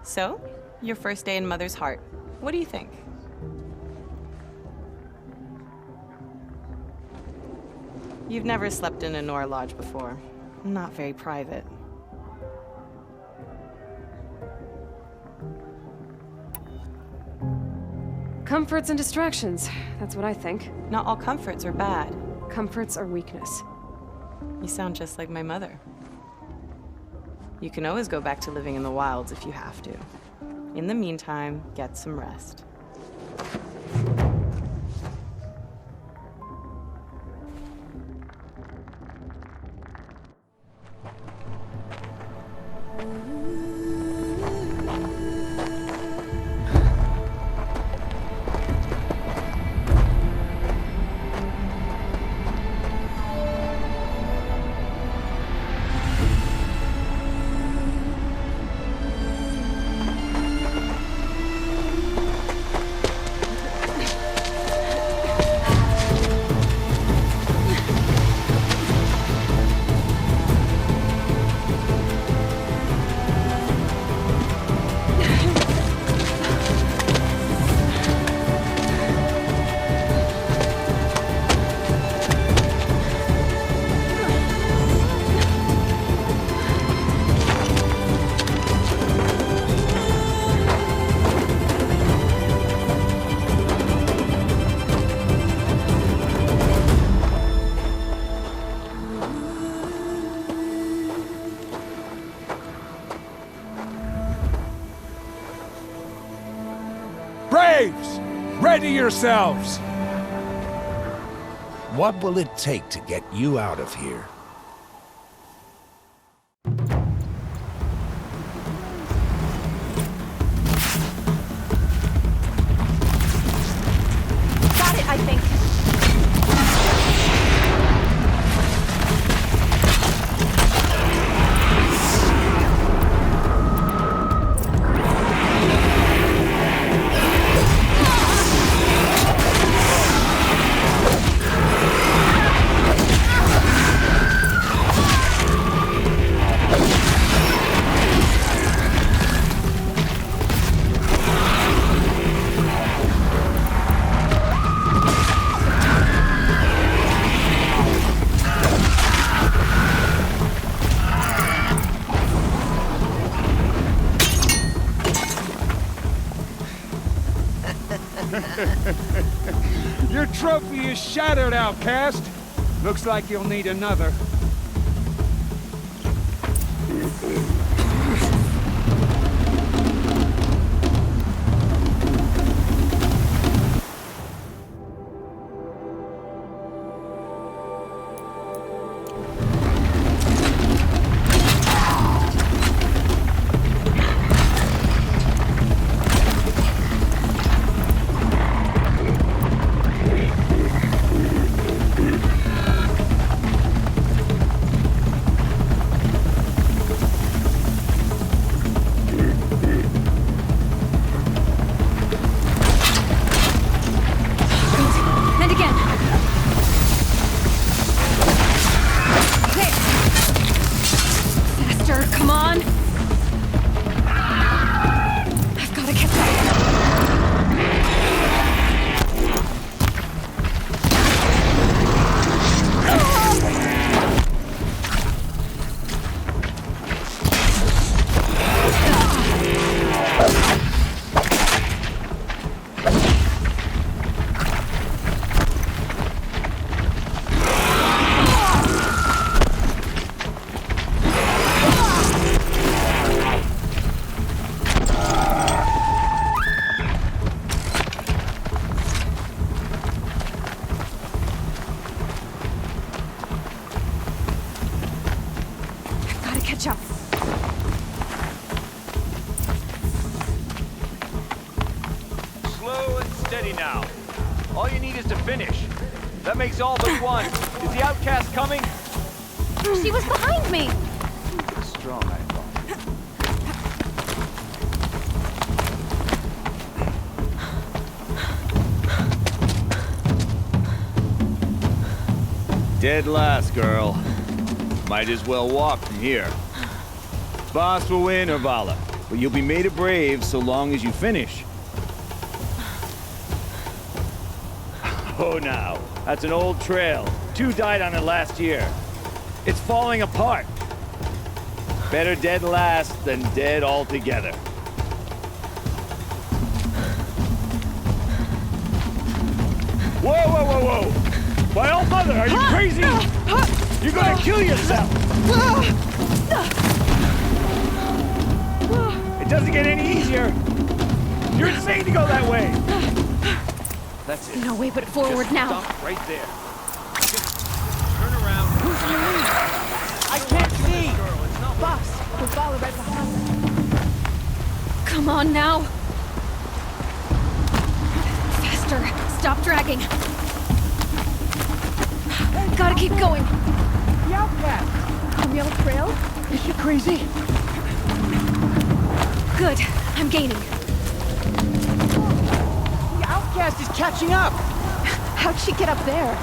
So, your first day in Mother's Heart. What do you think? You've never slept in a Nora lodge before. Not very private. Comforts and distractions. That's what I think. Not all comforts are bad. Comforts are weakness. You sound just like my mother. You can always go back to living in the wilds if you have to. In the meantime, get some rest. Braves! Ready yourselves! What will it take to get you out of here? Got it, I think. Your trophy is shattered, outcast. Looks like you'll need another. catch up. Slow and steady now. All you need is to finish. That makes all but one. Is the outcast coming? She was behind me! Strong, I thought. Dead last, girl. Might as well walk from here. Boss will win, Urvala, but you'll be made a brave so long as you finish. Oh, now. That's an old trail. 2 died on it last year. It's falling apart. Better dead last than dead altogether. Whoa, whoa, whoa, whoa! My old mother, are you crazy? You're gonna kill yourself! It doesn't get any easier! You're insane to go that way! That's it. No way but forward Just now. Stop right there. Just turn around. I can't see! Boss, we'll follow right behind. Come on now. Faster. Stop dragging. Gotta keep going. The outcast! On the old trail? Is she crazy? Good. I'm gaining. The outcast is catching up! How'd she get up there?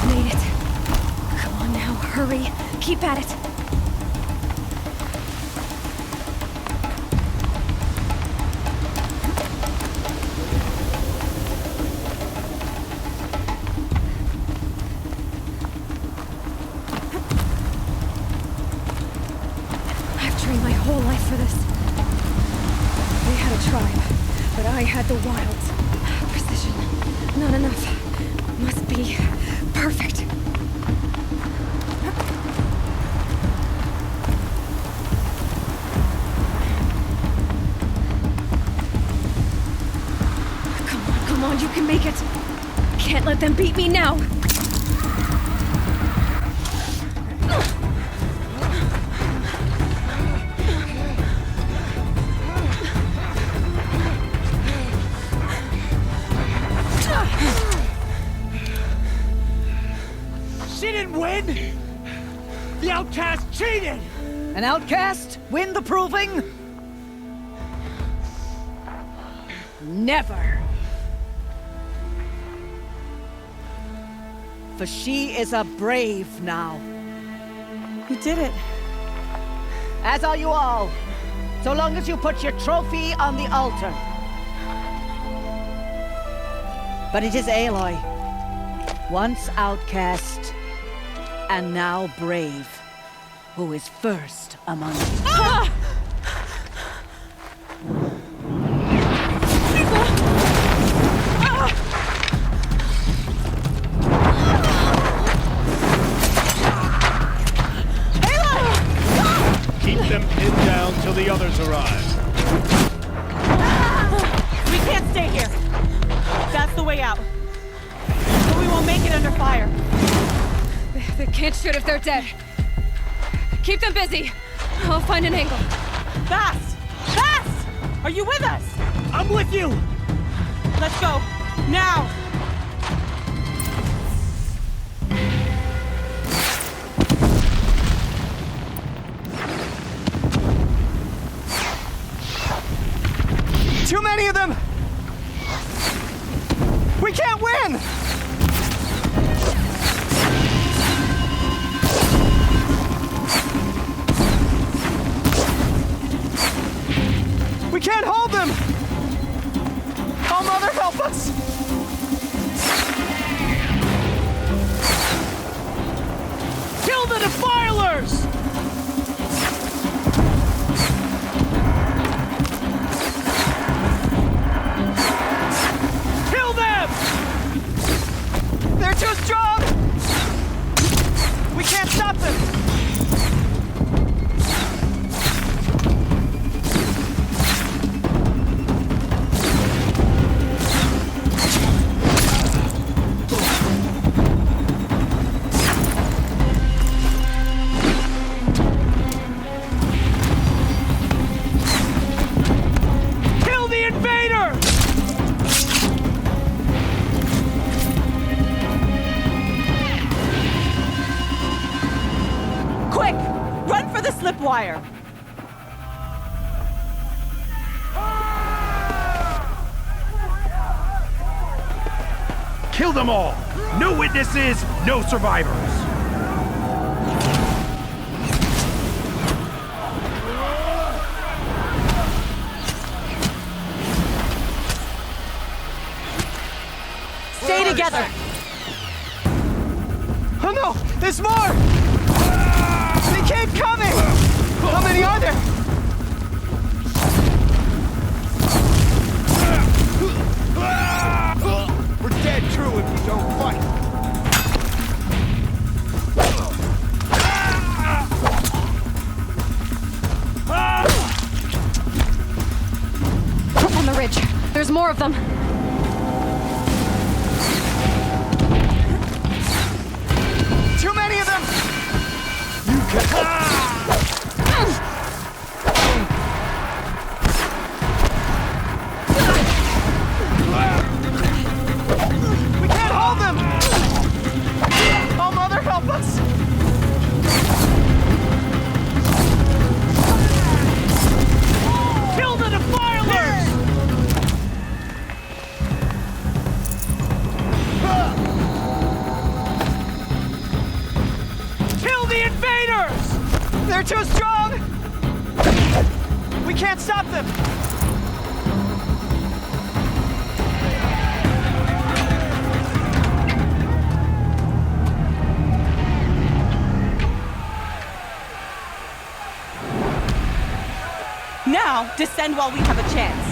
Made it. Come on now, hurry. Keep at it. I've trained my whole life for this. They had a tribe, but I had the wilds. Precision. Not enough. Must be perfect. Come on, you can make it. Can't let them beat me now. She didn't win! The outcast cheated! An outcast? Win the proving? Never. For she is a brave now. You did it. As are you all. So long as you put your trophy on the altar. But it is Aloy. Once outcast, and now brave, who is first among you. Keep them pinned down till the others arrive. We can't stay here. That's the way out. But we won't make it under fire. They can't shoot if they're dead. Keep them busy. I'll find an angle. Fast! Fast! Are you with us? I'm with you! Let's go. Now! Too many of them! We can't win! We can't hold them! Oh, Mother, help us! Kill the Defilers! Kill them! Kill them all! No witnesses, no survivors! Stay together! Oh no! There's more! They keep coming! How many are there? We're dead true if you don't fight. On the ridge. There's more of them. Too many of them! You can... We can't hold them! Oh, Mother, help us! Kill the defilers! Kill the invaders! They're too strong! We can't stop them! Now, descend while we have a chance.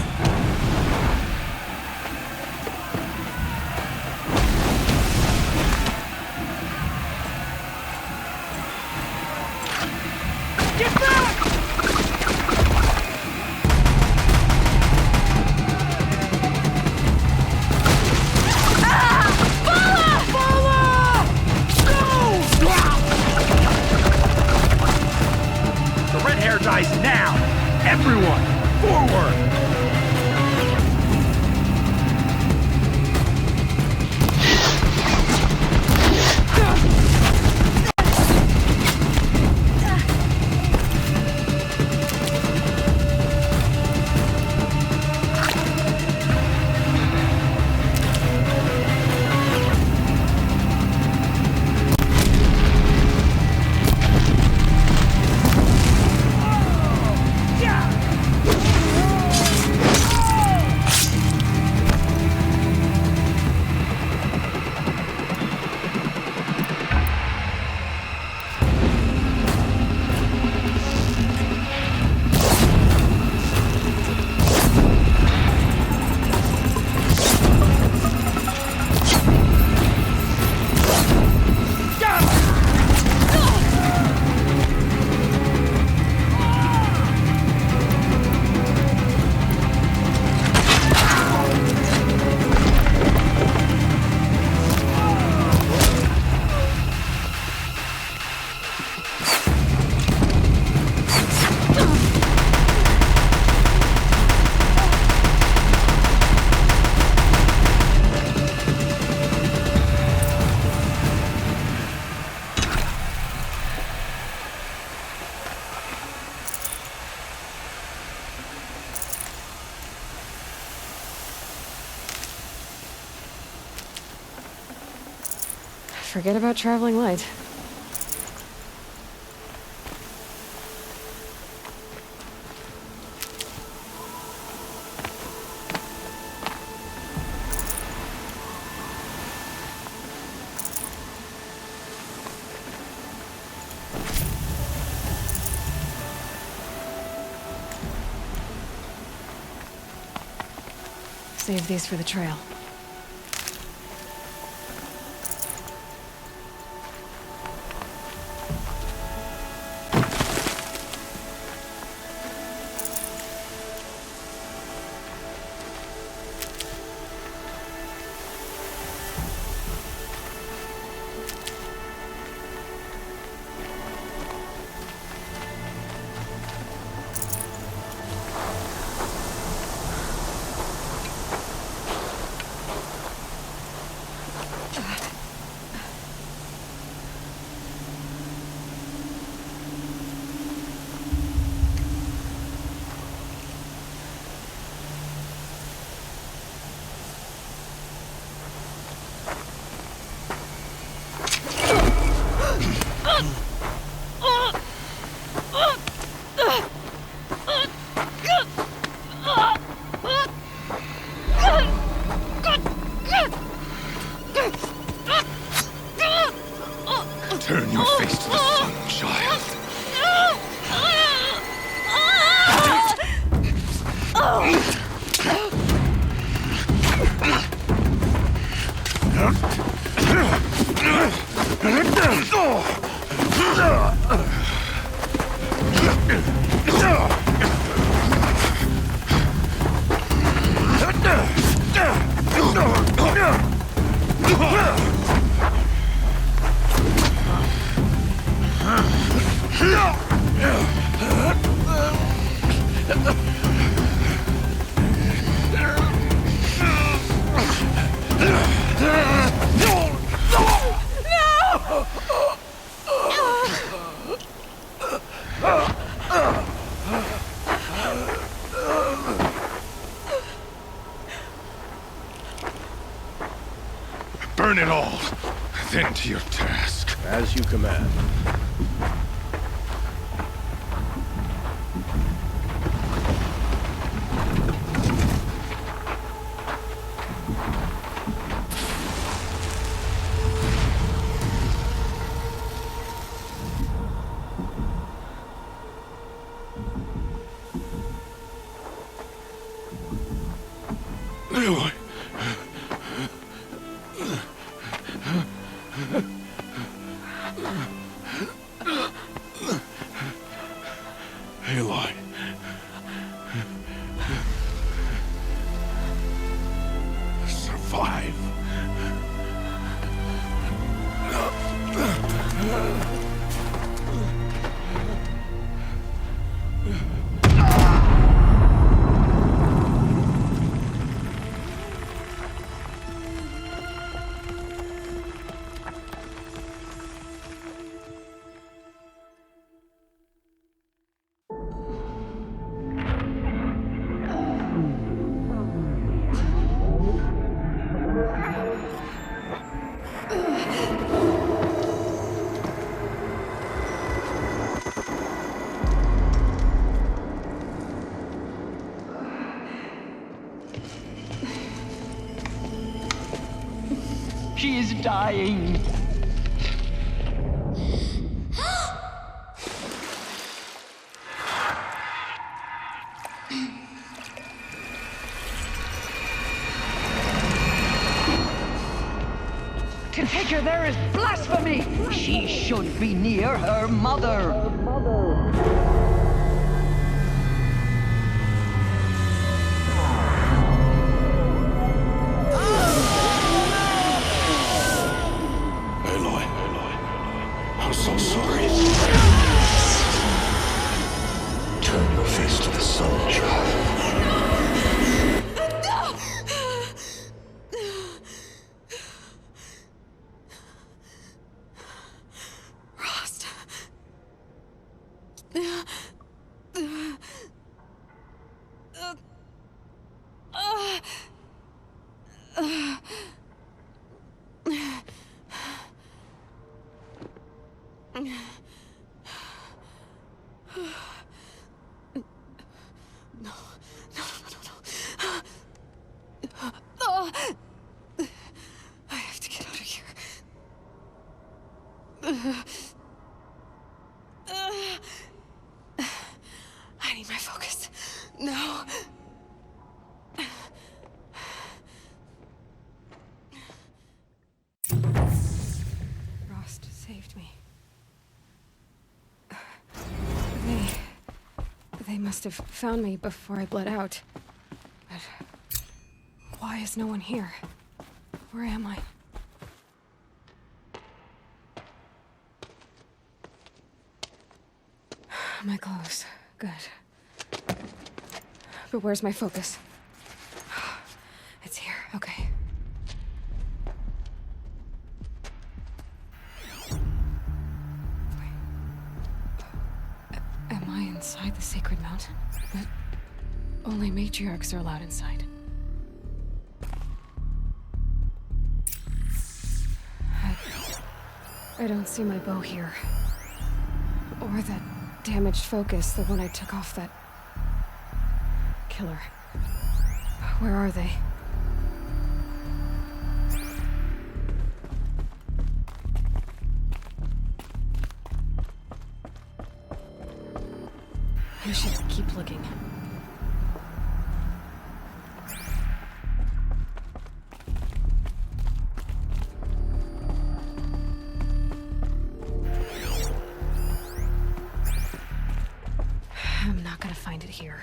Get back! The red hair dies now! Everyone, forward! Forget about traveling light. Save these for the trail. Burn it all, then to your task. As you command. Aloy. Aloy. Survive. She is dying. To take her there is blasphemy! She should be near her mother. Aloy, I'm so sorry. Turn your face to the sun, child. Rost. I have to get out of here. I need my focus. No. Rost saved me. They must have found me before I bled out. But why is no one here? Where am I? My clothes. Good. But where's my focus? It's here. Okay. Am I inside the sacred mountain? But only matriarchs are allowed inside. I don't see my bow here. Or that damaged focus, the one I took off that killer. Where are they? I should keep looking. I'm not gonna find it here.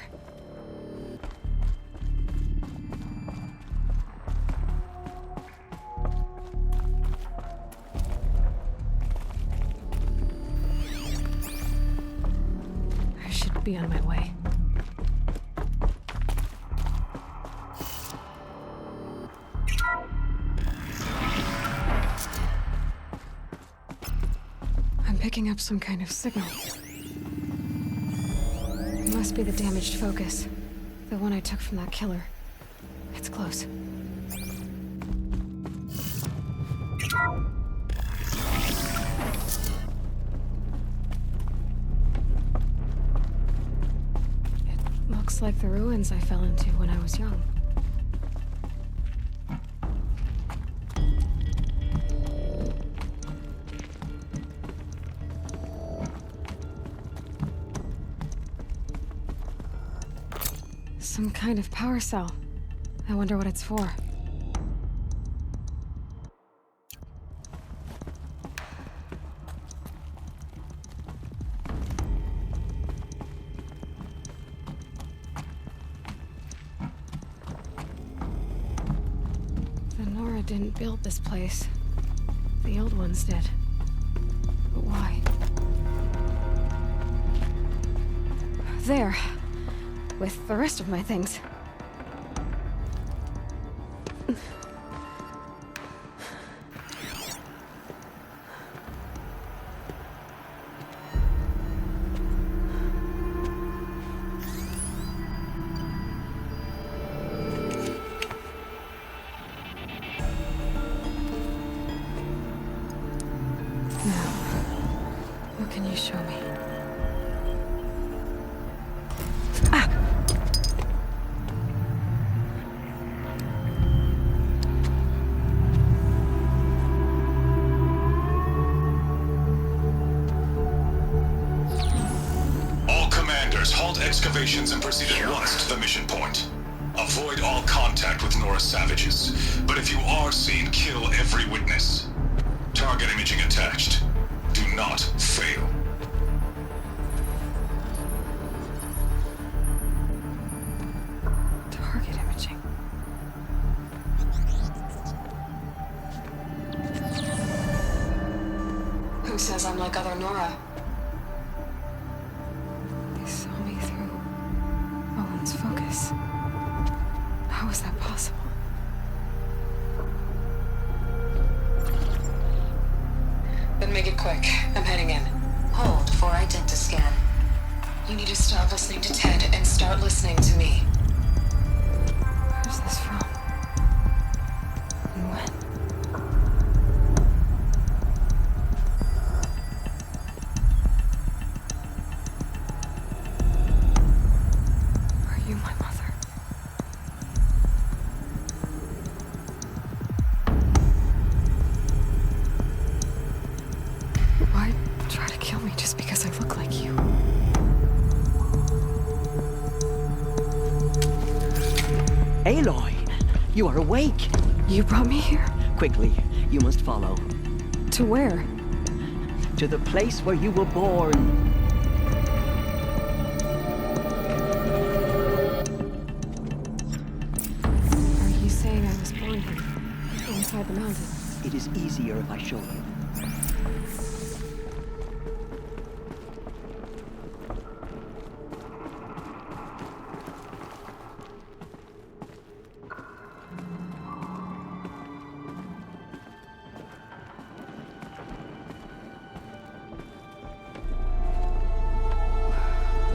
I should be on my way. I'm picking up some kind of signal. It must be the damaged focus. The one I took from that killer. It's close. Just like the ruins I fell into when I was young. Some kind of power cell. I wonder what it's for. The Nora didn't build this place. The old ones did. But why? There. With the rest of my things. What can you show me? All commanders, halt excavations and proceed at once to the mission point. Avoid all contact with Nora savages, but if you are seen, kill every witness. Target imaging attached. Do not fail. Target imaging. Who says I'm like other Nora? They saw me through Owen's focus. How is that possible? Then make it quick. I'm heading in. Hold for identiscan. You need to stop listening to Ted and start listening to me. Where's this from? And when? Are you my mother? Why try to kill me just because I look like you? Aloy, you are awake. You brought me here? Quickly, you must follow. To where? To the place where you were born. Are you saying I was born here? Inside the mountain? It is easier if I show you.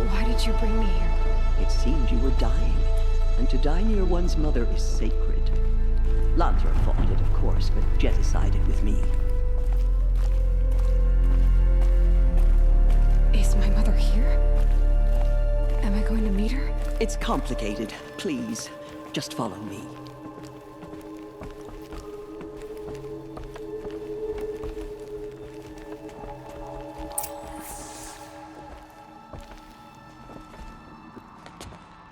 Why did you bring me here? It seemed you were dying, and to die near one's mother is sacred. Lantra fought it, of course, but Jetta sided with me. Is my mother here? Am I going to meet her? It's complicated. Please, just follow me.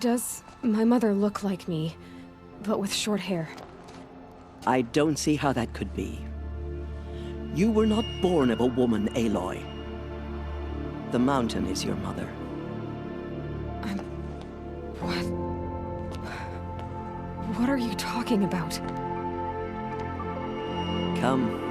Does my mother look like me, but with short hair? I don't see how that could be. You were not born of a woman, Aloy. The mountain is your mother. What? What are you talking about? Come.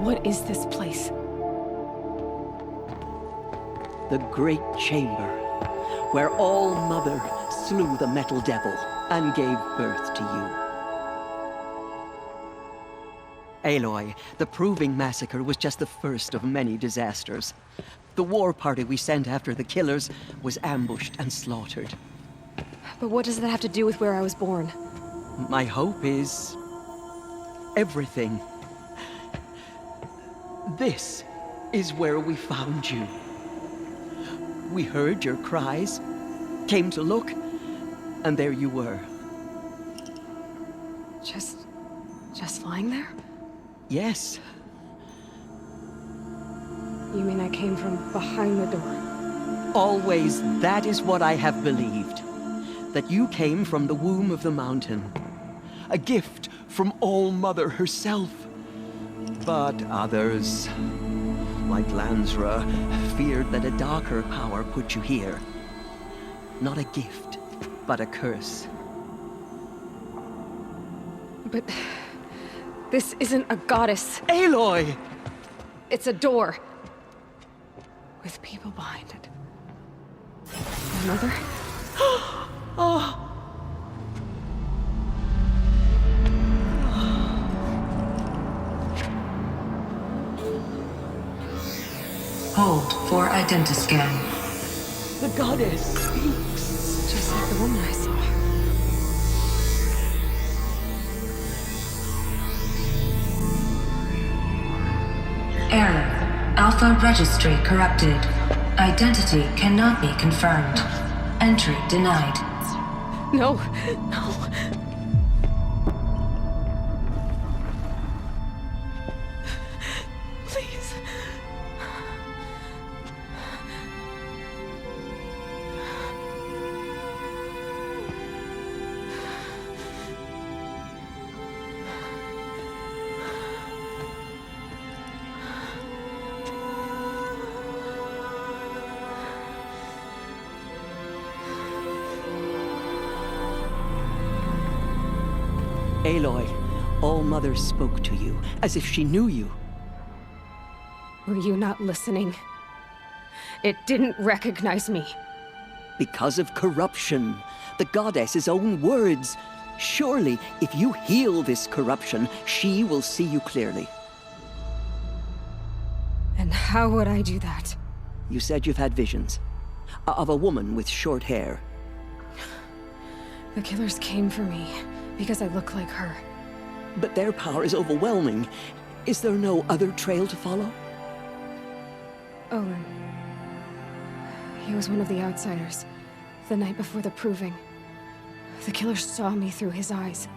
What is this place? The Great Chamber, where All Mother slew the Metal Devil and gave birth to you. Aloy, the Proving Massacre was just the first of many disasters. The war party we sent after the killers was ambushed and slaughtered. But what does that have to do with where I was born? My hope is everything. This is where we found you. We heard your cries, came to look, and there you were. Just lying there? Yes. You mean I came from behind the door? Always that is what I have believed. That you came from the womb of the mountain. A gift from All-Mother herself. But others, like Lansra, feared that a darker power put you here. Not a gift, but a curse. But this isn't a goddess. Aloy! It's a door. With people behind it. My mother? Oh! Hold for identiscan. The goddess speaks. Just like the woman I saw. Error. Alpha registry corrupted. Identity cannot be confirmed. Entry denied. No, no. Please. Aloy, All-Mother spoke to you, as if she knew you. Were you not listening? It didn't recognize me. Because of corruption. The goddess's own words. Surely, if you heal this corruption, she will see you clearly. And how would I do that? You said you've had visions. Of a woman with short hair. The killers came for me. Because I look like her. But their power is overwhelming. Is there no other trail to follow? Olin. He was one of the outsiders. The night before the proving. The killers saw me through his eyes.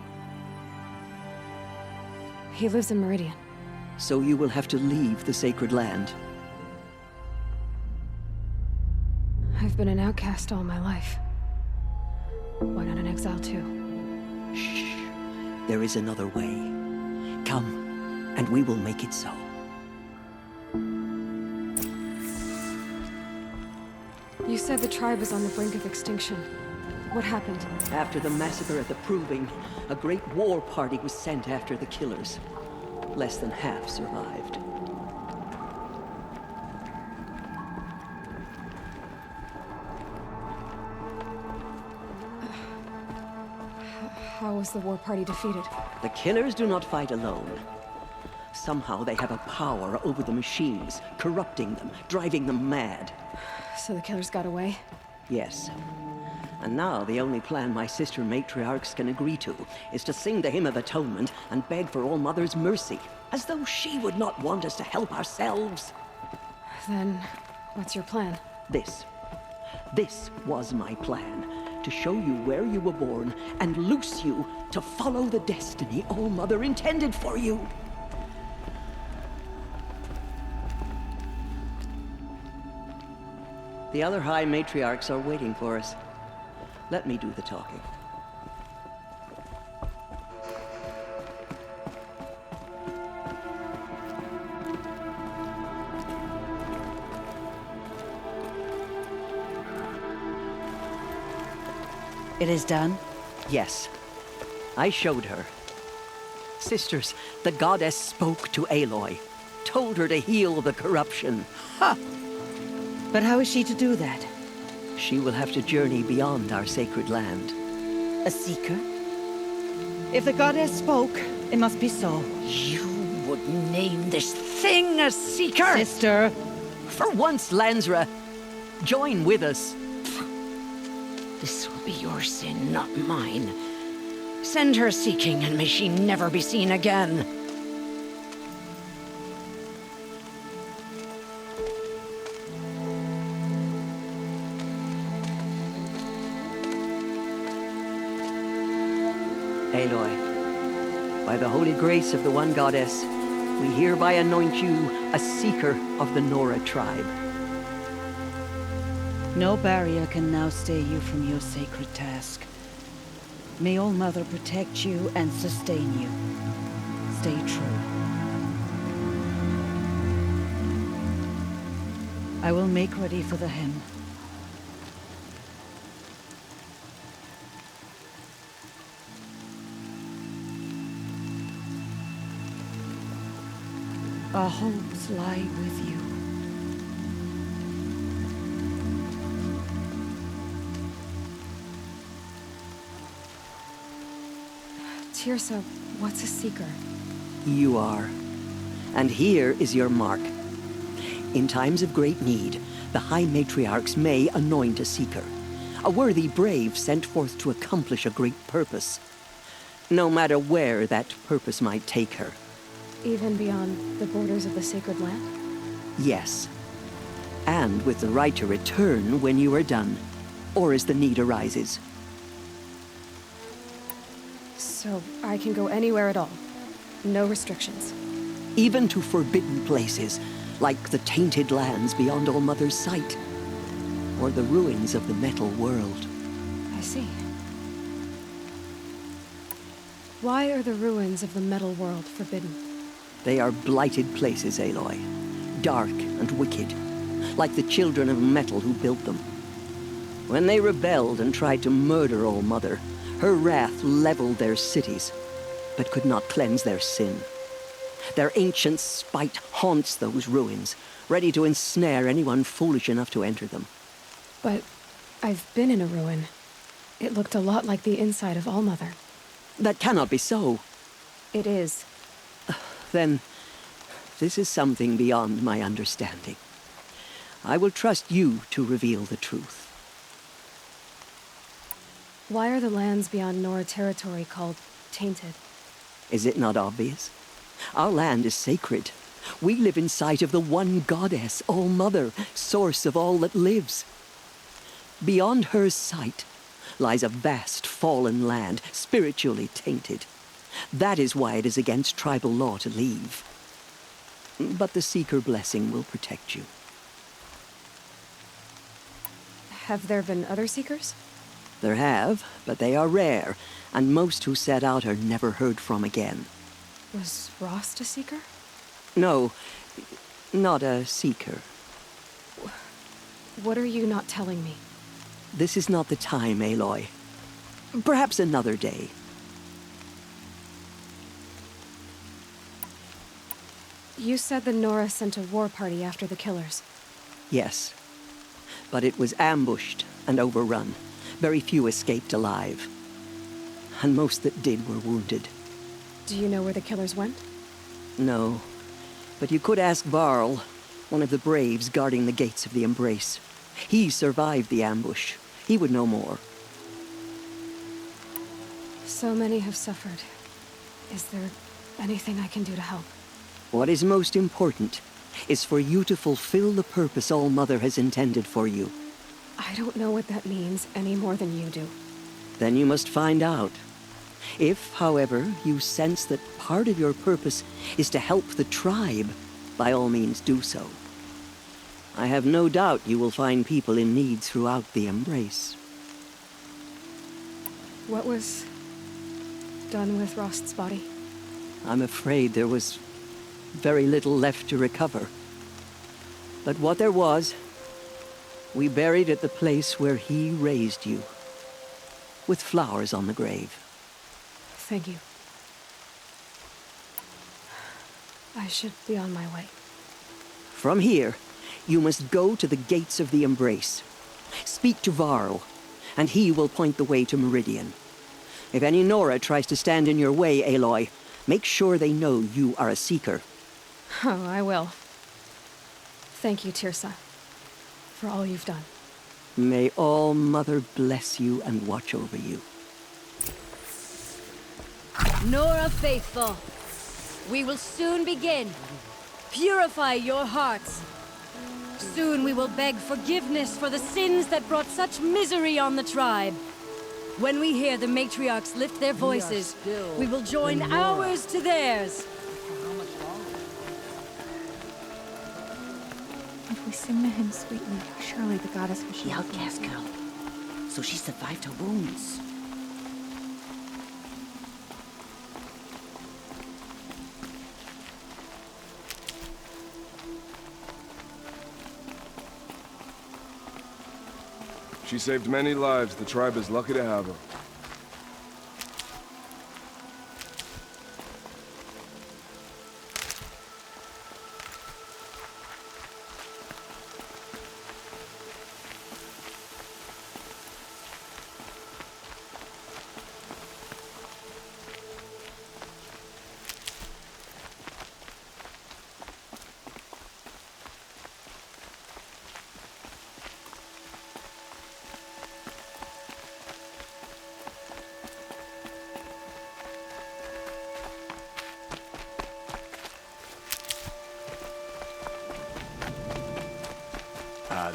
He lives in Meridian. So you will have to leave the sacred land. I've been an outcast all my life. Why not an exile too? Shh. There is another way. Come, and we will make it so. You said the tribe is on the brink of extinction. What happened? After the massacre at the Proving, a great war party was sent after the killers. Less than half survived. How was the war party defeated? The killers do not fight alone. Somehow they have a power over the machines, corrupting them, driving them mad. So the killers got away? Yes. And now the only plan my sister matriarchs can agree to is to sing the Hymn of Atonement and beg for All-Mother's mercy, as though she would not want us to help ourselves. Then, what's your plan? This was my plan. To show you where you were born and loose you to follow the destiny All-Mother intended for you. The other High Matriarchs are waiting for us. Let me do the talking. It is done? Yes. I showed her. Sisters, the goddess spoke to Aloy. Told her to heal the corruption. Ha! But how is she to do that? She will have to journey beyond our sacred land. A seeker? If the goddess spoke, it must be so. You would name this thing a seeker? Sister! For once, Lansra, join with us. This will be your sin, not mine. Send her seeking, and may she never be seen again. Aloy, by the holy grace of the One Goddess, we hereby anoint you a Seeker of the Nora tribe. No barrier can now stay you from your sacred task. May All Mother protect you and sustain you. Stay true. I will make ready for the hymn. Our hopes lie with you. Teersa, what's a Seeker? You are. And here is your mark. In times of great need, the High Matriarchs may anoint a Seeker. A worthy brave sent forth to accomplish a great purpose. No matter where that purpose might take her. Even beyond the borders of the sacred land? Yes. And with the right to return when you are done, or as the need arises. So I can go anywhere at all? No restrictions? Even to forbidden places, like the tainted lands beyond All Mother's sight. Or the ruins of the metal world. I see. Why are the ruins of the metal world forbidden? They are blighted places, Aloy. Dark and wicked. Like the children of metal who built them. When they rebelled and tried to murder All Mother, her wrath leveled their cities, but could not cleanse their sin. Their ancient spite haunts those ruins, ready to ensnare anyone foolish enough to enter them. But I've been in a ruin. It looked a lot like the inside of All Mother. That cannot be so. It is. Then, this is something beyond my understanding. I will trust you to reveal the truth. Why are the lands beyond Nora territory called tainted? Is it not obvious? Our land is sacred. We live in sight of the One Goddess, All Mother, source of all that lives. Beyond her sight lies a vast fallen land, spiritually tainted. That is why it is against tribal law to leave. But the Seeker blessing will protect you. Have there been other Seekers? There have, but they are rare, and most who set out are never heard from again. Was Rost a Seeker? No, not a Seeker. What are you not telling me? This is not the time, Aloy. Perhaps another day. You said the Nora sent a war party after the killers. Yes, but it was ambushed and overrun. Very few escaped alive. And most that did were wounded. Do you know where the killers went? No, but you could ask Varl, one of the braves guarding the gates of the Embrace. He survived the ambush. He would know more. So many have suffered. Is there anything I can do to help? What is most important is for you to fulfill the purpose All Mother has intended for you. I don't know what that means any more than you do. Then you must find out. If, however, you sense that part of your purpose is to help the tribe, by all means do so. I have no doubt you will find people in need throughout the Embrace. What was done with Rost's body? I'm afraid there was very little left to recover. But what there was, we buried at the place where he raised you, with flowers on the grave. Thank you. I should be on my way. From here, you must go to the gates of the Embrace. Speak to Varl, and he will point the way to Meridian. If any Nora tries to stand in your way, Aloy, make sure they know you are a Seeker. Oh, I will. Thank you, Teersa, for all you've done. May All Mother bless you and watch over you. Nora Faithful, we will soon begin. Purify your hearts. Soon we will beg forgiveness for the sins that brought such misery on the tribe. When we hear the matriarchs lift their voices, we will join ours to theirs. If we sing the hymn sweetly, surely the goddess will... The outcast girl. So she survived her wounds. She saved many lives. The tribe is lucky to have her.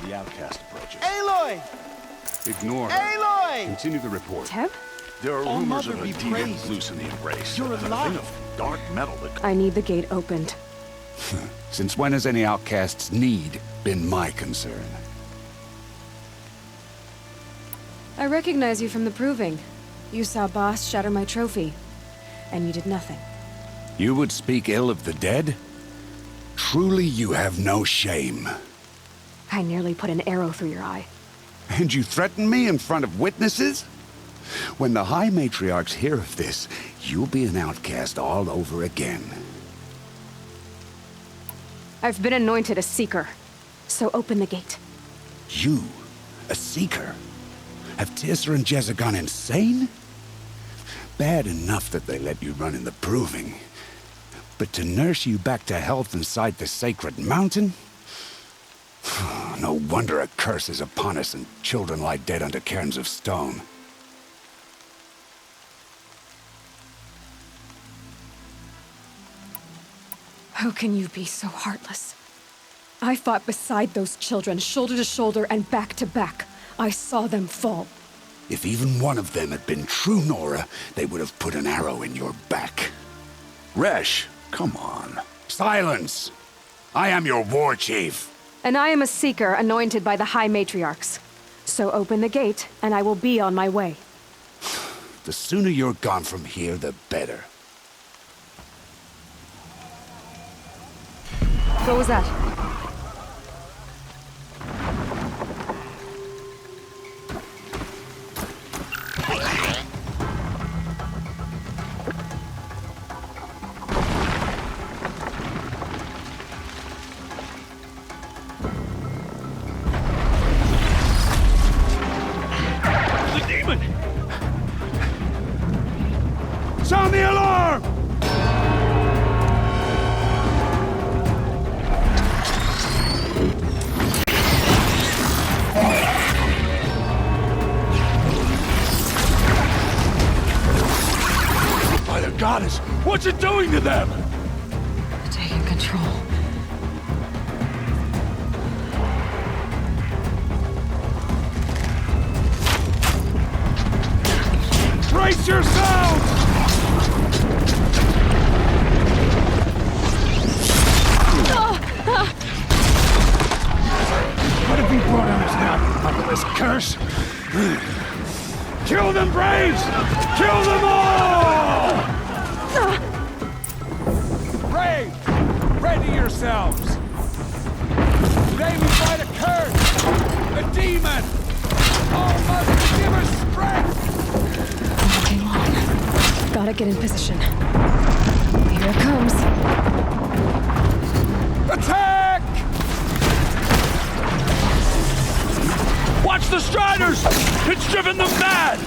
The outcast approaches. Aloy! Ignore her. Aloy! Continue the report. Teb? There are Oh, rumors Mother of a be demon praised. loose in the Embrace. You're A thing alive. of dark metal that... I need the gate opened. Since when has any outcast's need been my concern? I recognize you from the Proving. You saw Boss shatter my trophy. And you did nothing. You would speak ill of the dead? Truly you have no shame. I nearly put an arrow through your eye. And you threaten me in front of witnesses? When the High Matriarchs hear of this, you'll be an outcast all over again. I've been anointed a Seeker. So open the gate. You? A Seeker? Have Tissa and Jezza gone insane? Bad enough that they let you run in the Proving. But to nurse you back to health inside the Sacred Mountain? No wonder a curse is upon us and children lie dead under cairns of stone. How can you be so heartless? I fought beside those children, shoulder to shoulder and back to back. I saw them fall. If even one of them had been true Nora, they would have put an arrow in your back. Resh, come on. Silence! I am your war chief. And I am a Seeker anointed by the High Matriarchs. So open the gate, and I will be on my way. The sooner you're gone from here, the better. What was that? The demon! Sound the alarm! By the goddess, what's it doing to them? Taking control. Brace yourselves! What have we brought on us now? Under this curse? Kill them, Braves! Kill them all! Brave! Ready yourselves! Today we fight a curse! A demon! Oh, Mother, give us strength! Hang on. Gotta get in position. Here it comes. Attack! Watch the Striders! It's driven them mad!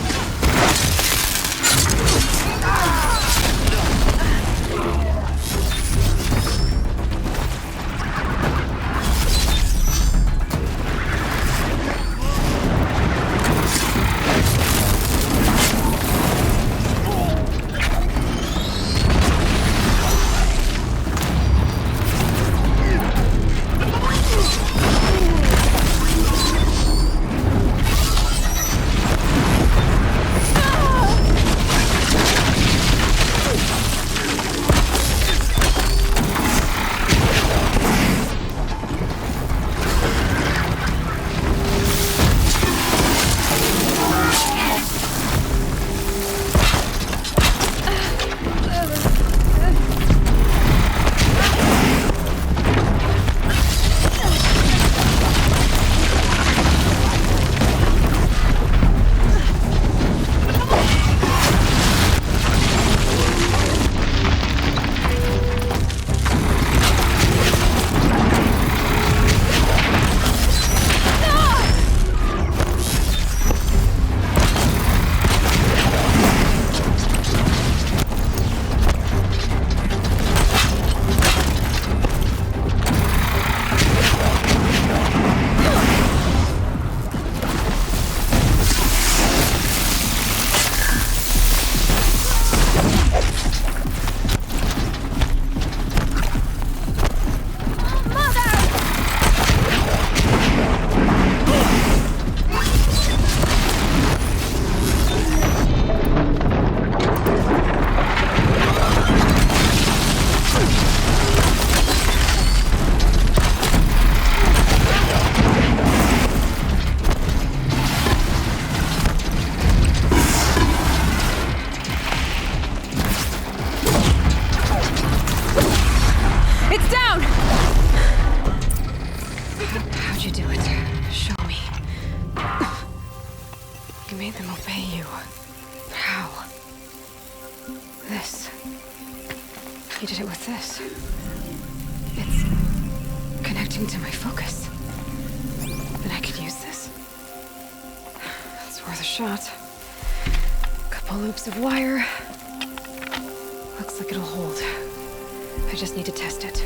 He did it with this. It's connecting to my focus. And I could use this. It's worth a shot. Couple loops of wire. Looks like it'll hold. I just need to test it.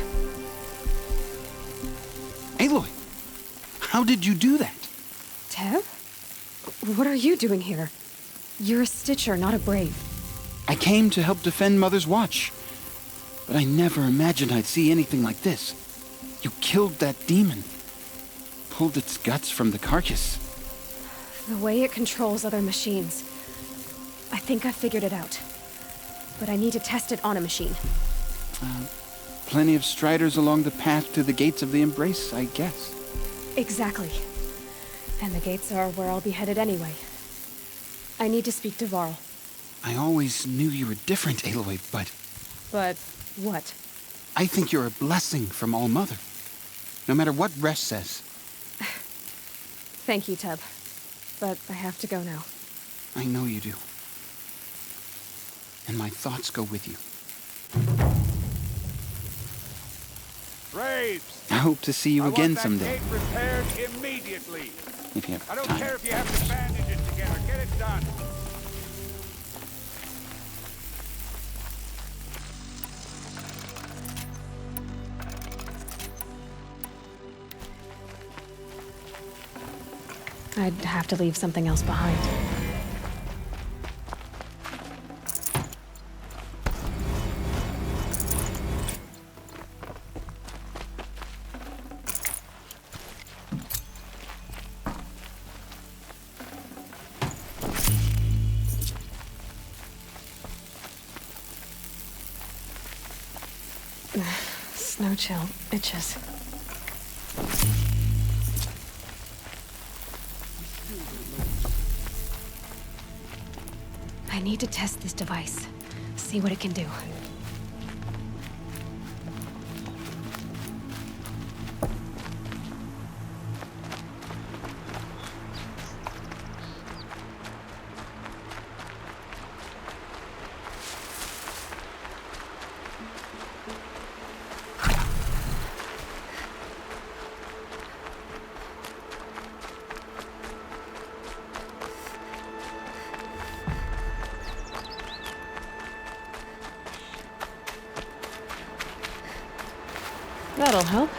Aloy, how did you do that? Tev? What are you doing here? You're a Stitcher, not a Brave. I came to help defend Mother's Watch. But I never imagined I'd see anything like this. You killed that demon. Pulled its guts from the carcass. The way it controls other machines. I think I figured it out. But I need to test it on a machine. Plenty of Striders along the path to the gates of the Embrace, I guess. Exactly. And the gates are where I'll be headed anyway. I need to speak to Varl. I always knew you were different, Aloy, but... But what? I think you're a blessing from All-Mother. No matter what Resh says. Thank you, Teb. But I have to go now. I know you do. And my thoughts go with you. Braves! I hope to see you again I someday. want that gate repaired immediately. If you have I don't time. care if you have to bandage it together. Get it done. I'd have to leave something else behind. Snow chill itches. I need to test this device. See what it can do. That'll help.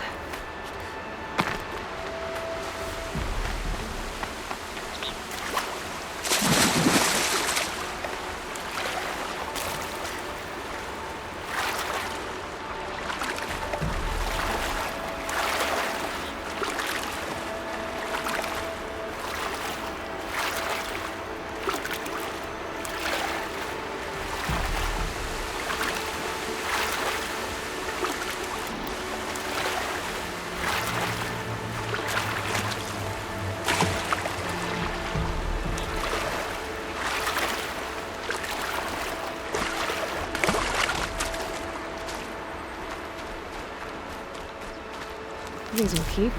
These will keep.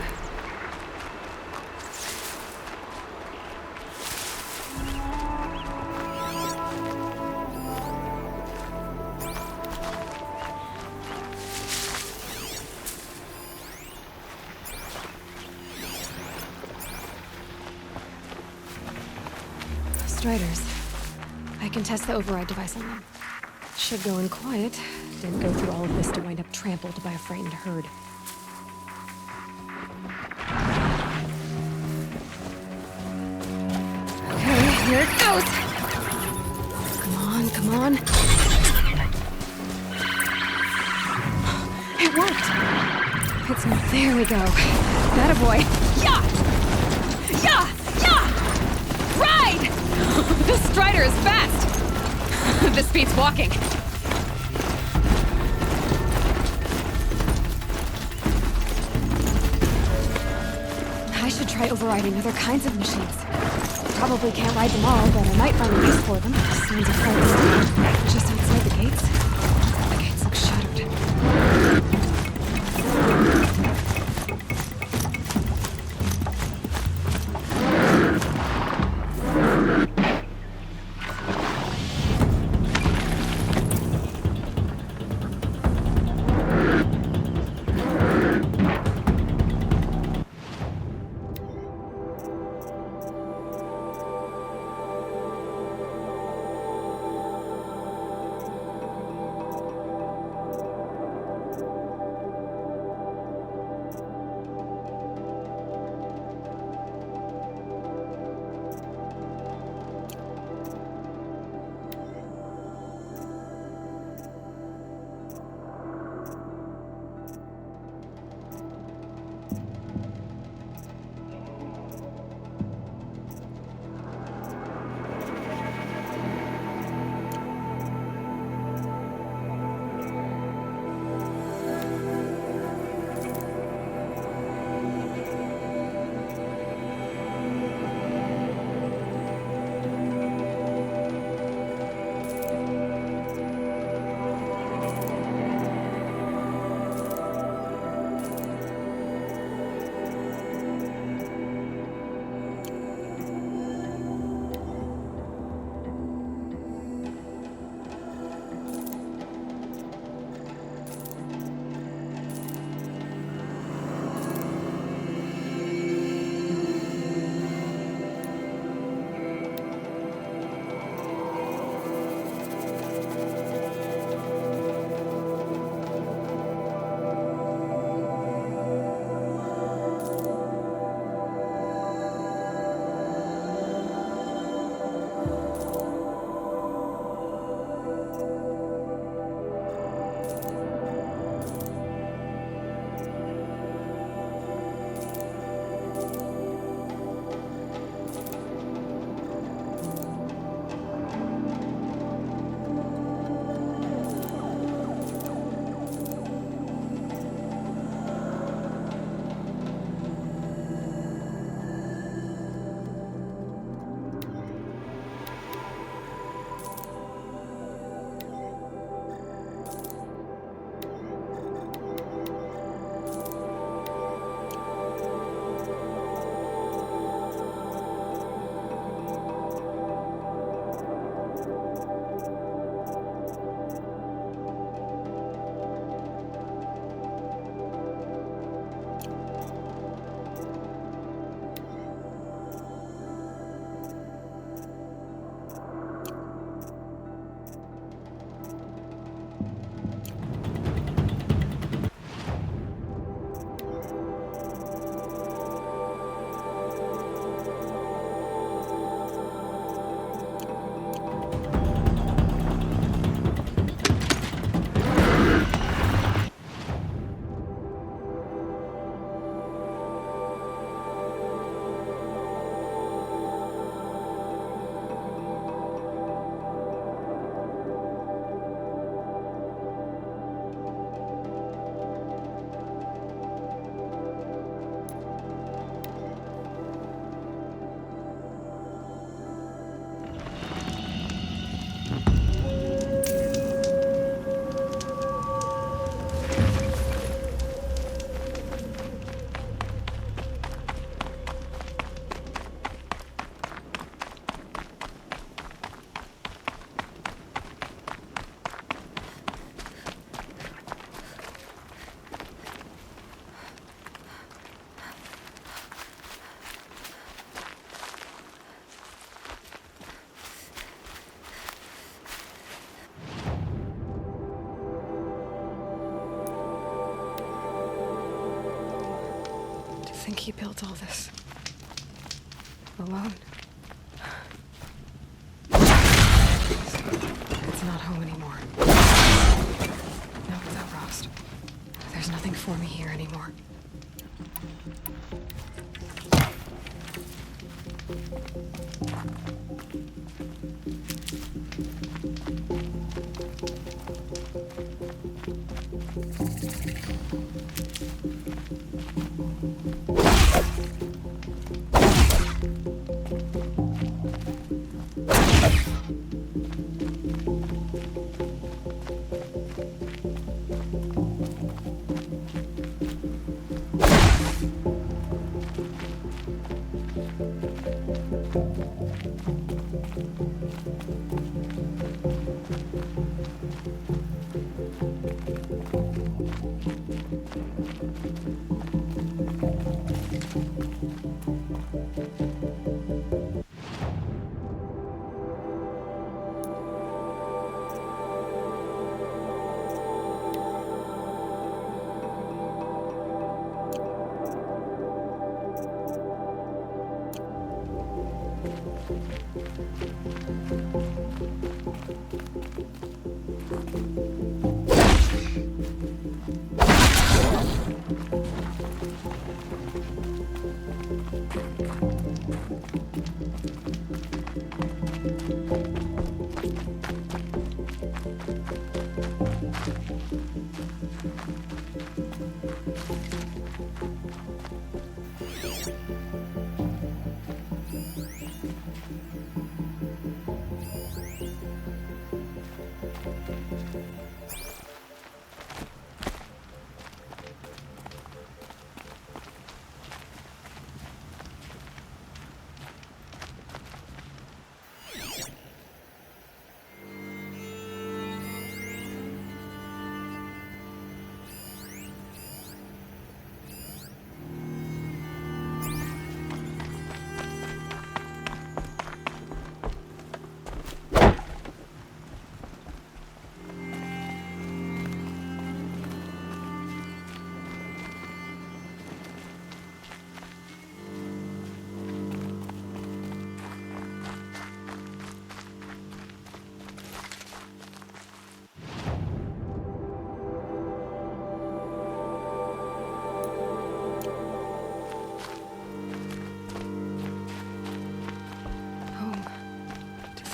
Striders. I can test the override device on them. Should go in quiet. Didn't go through all of this to wind up trampled by a frightened herd. Here it goes! Come on, come on. It worked! It's not... There we go. Attaboy. Yeah! Yeah! Yeah! Ride! This Strider is fast! This beats walking. I should try overriding other kinds of machines. Probably can't ride them all, but I might find a use for them. Signs of friends. Just outside the gates. The gates look shuttered. think he built all this alone. It's not home anymore. Not without Rost. There's nothing for me here anymore.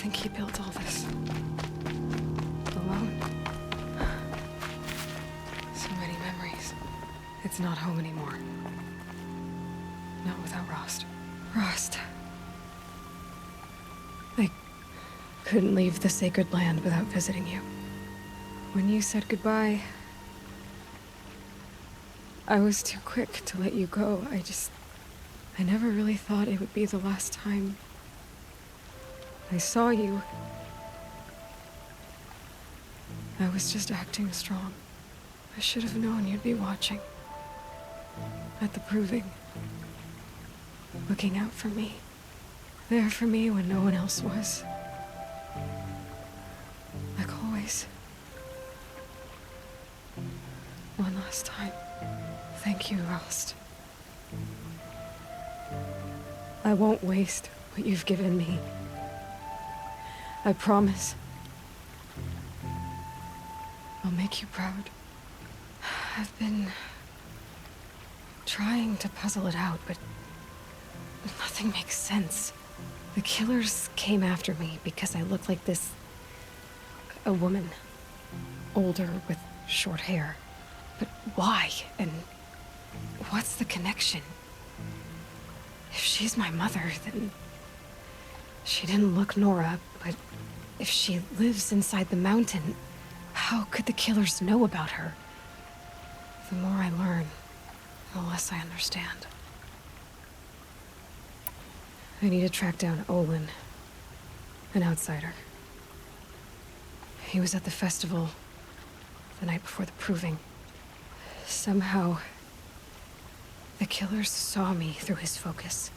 Think he built all this alone? So many memories. It's not home anymore. Not without Rost. Rost. I couldn't leave the sacred land without visiting you. When you said goodbye, I was too quick to let you go. I never really thought it would be the last time I saw you. I was just acting strong. I should have known you'd be watching. At the proving. Looking out for me. There for me when no one else was. Like always. One last time. Thank you, Rost. I won't waste what you've given me. I promise. I'll make you proud. I've been trying to puzzle it out, but nothing makes sense. The killers came after me because I look like a woman. Older with short hair. But why? And what's the connection? If she's my mother, then she didn't look Nora, but if she lives inside the mountain, how could the killers know about her? The more I learn, the less I understand. I need to track down Olin, an outsider. He was at the festival the night before the proving. Somehow, the killers saw me through his focus.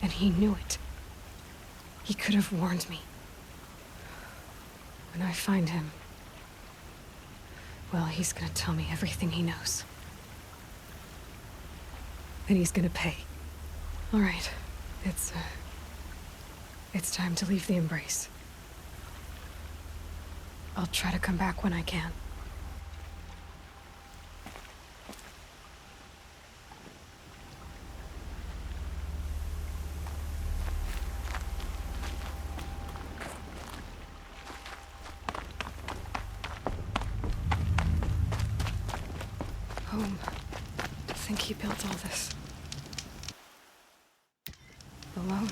And he knew it. He could have warned me. When I find him, well, he's gonna tell me everything he knows. and he's gonna pay. All right. It's time to leave the Embrace. I'll try to come back when I can. Home. To think he built all this. Alone.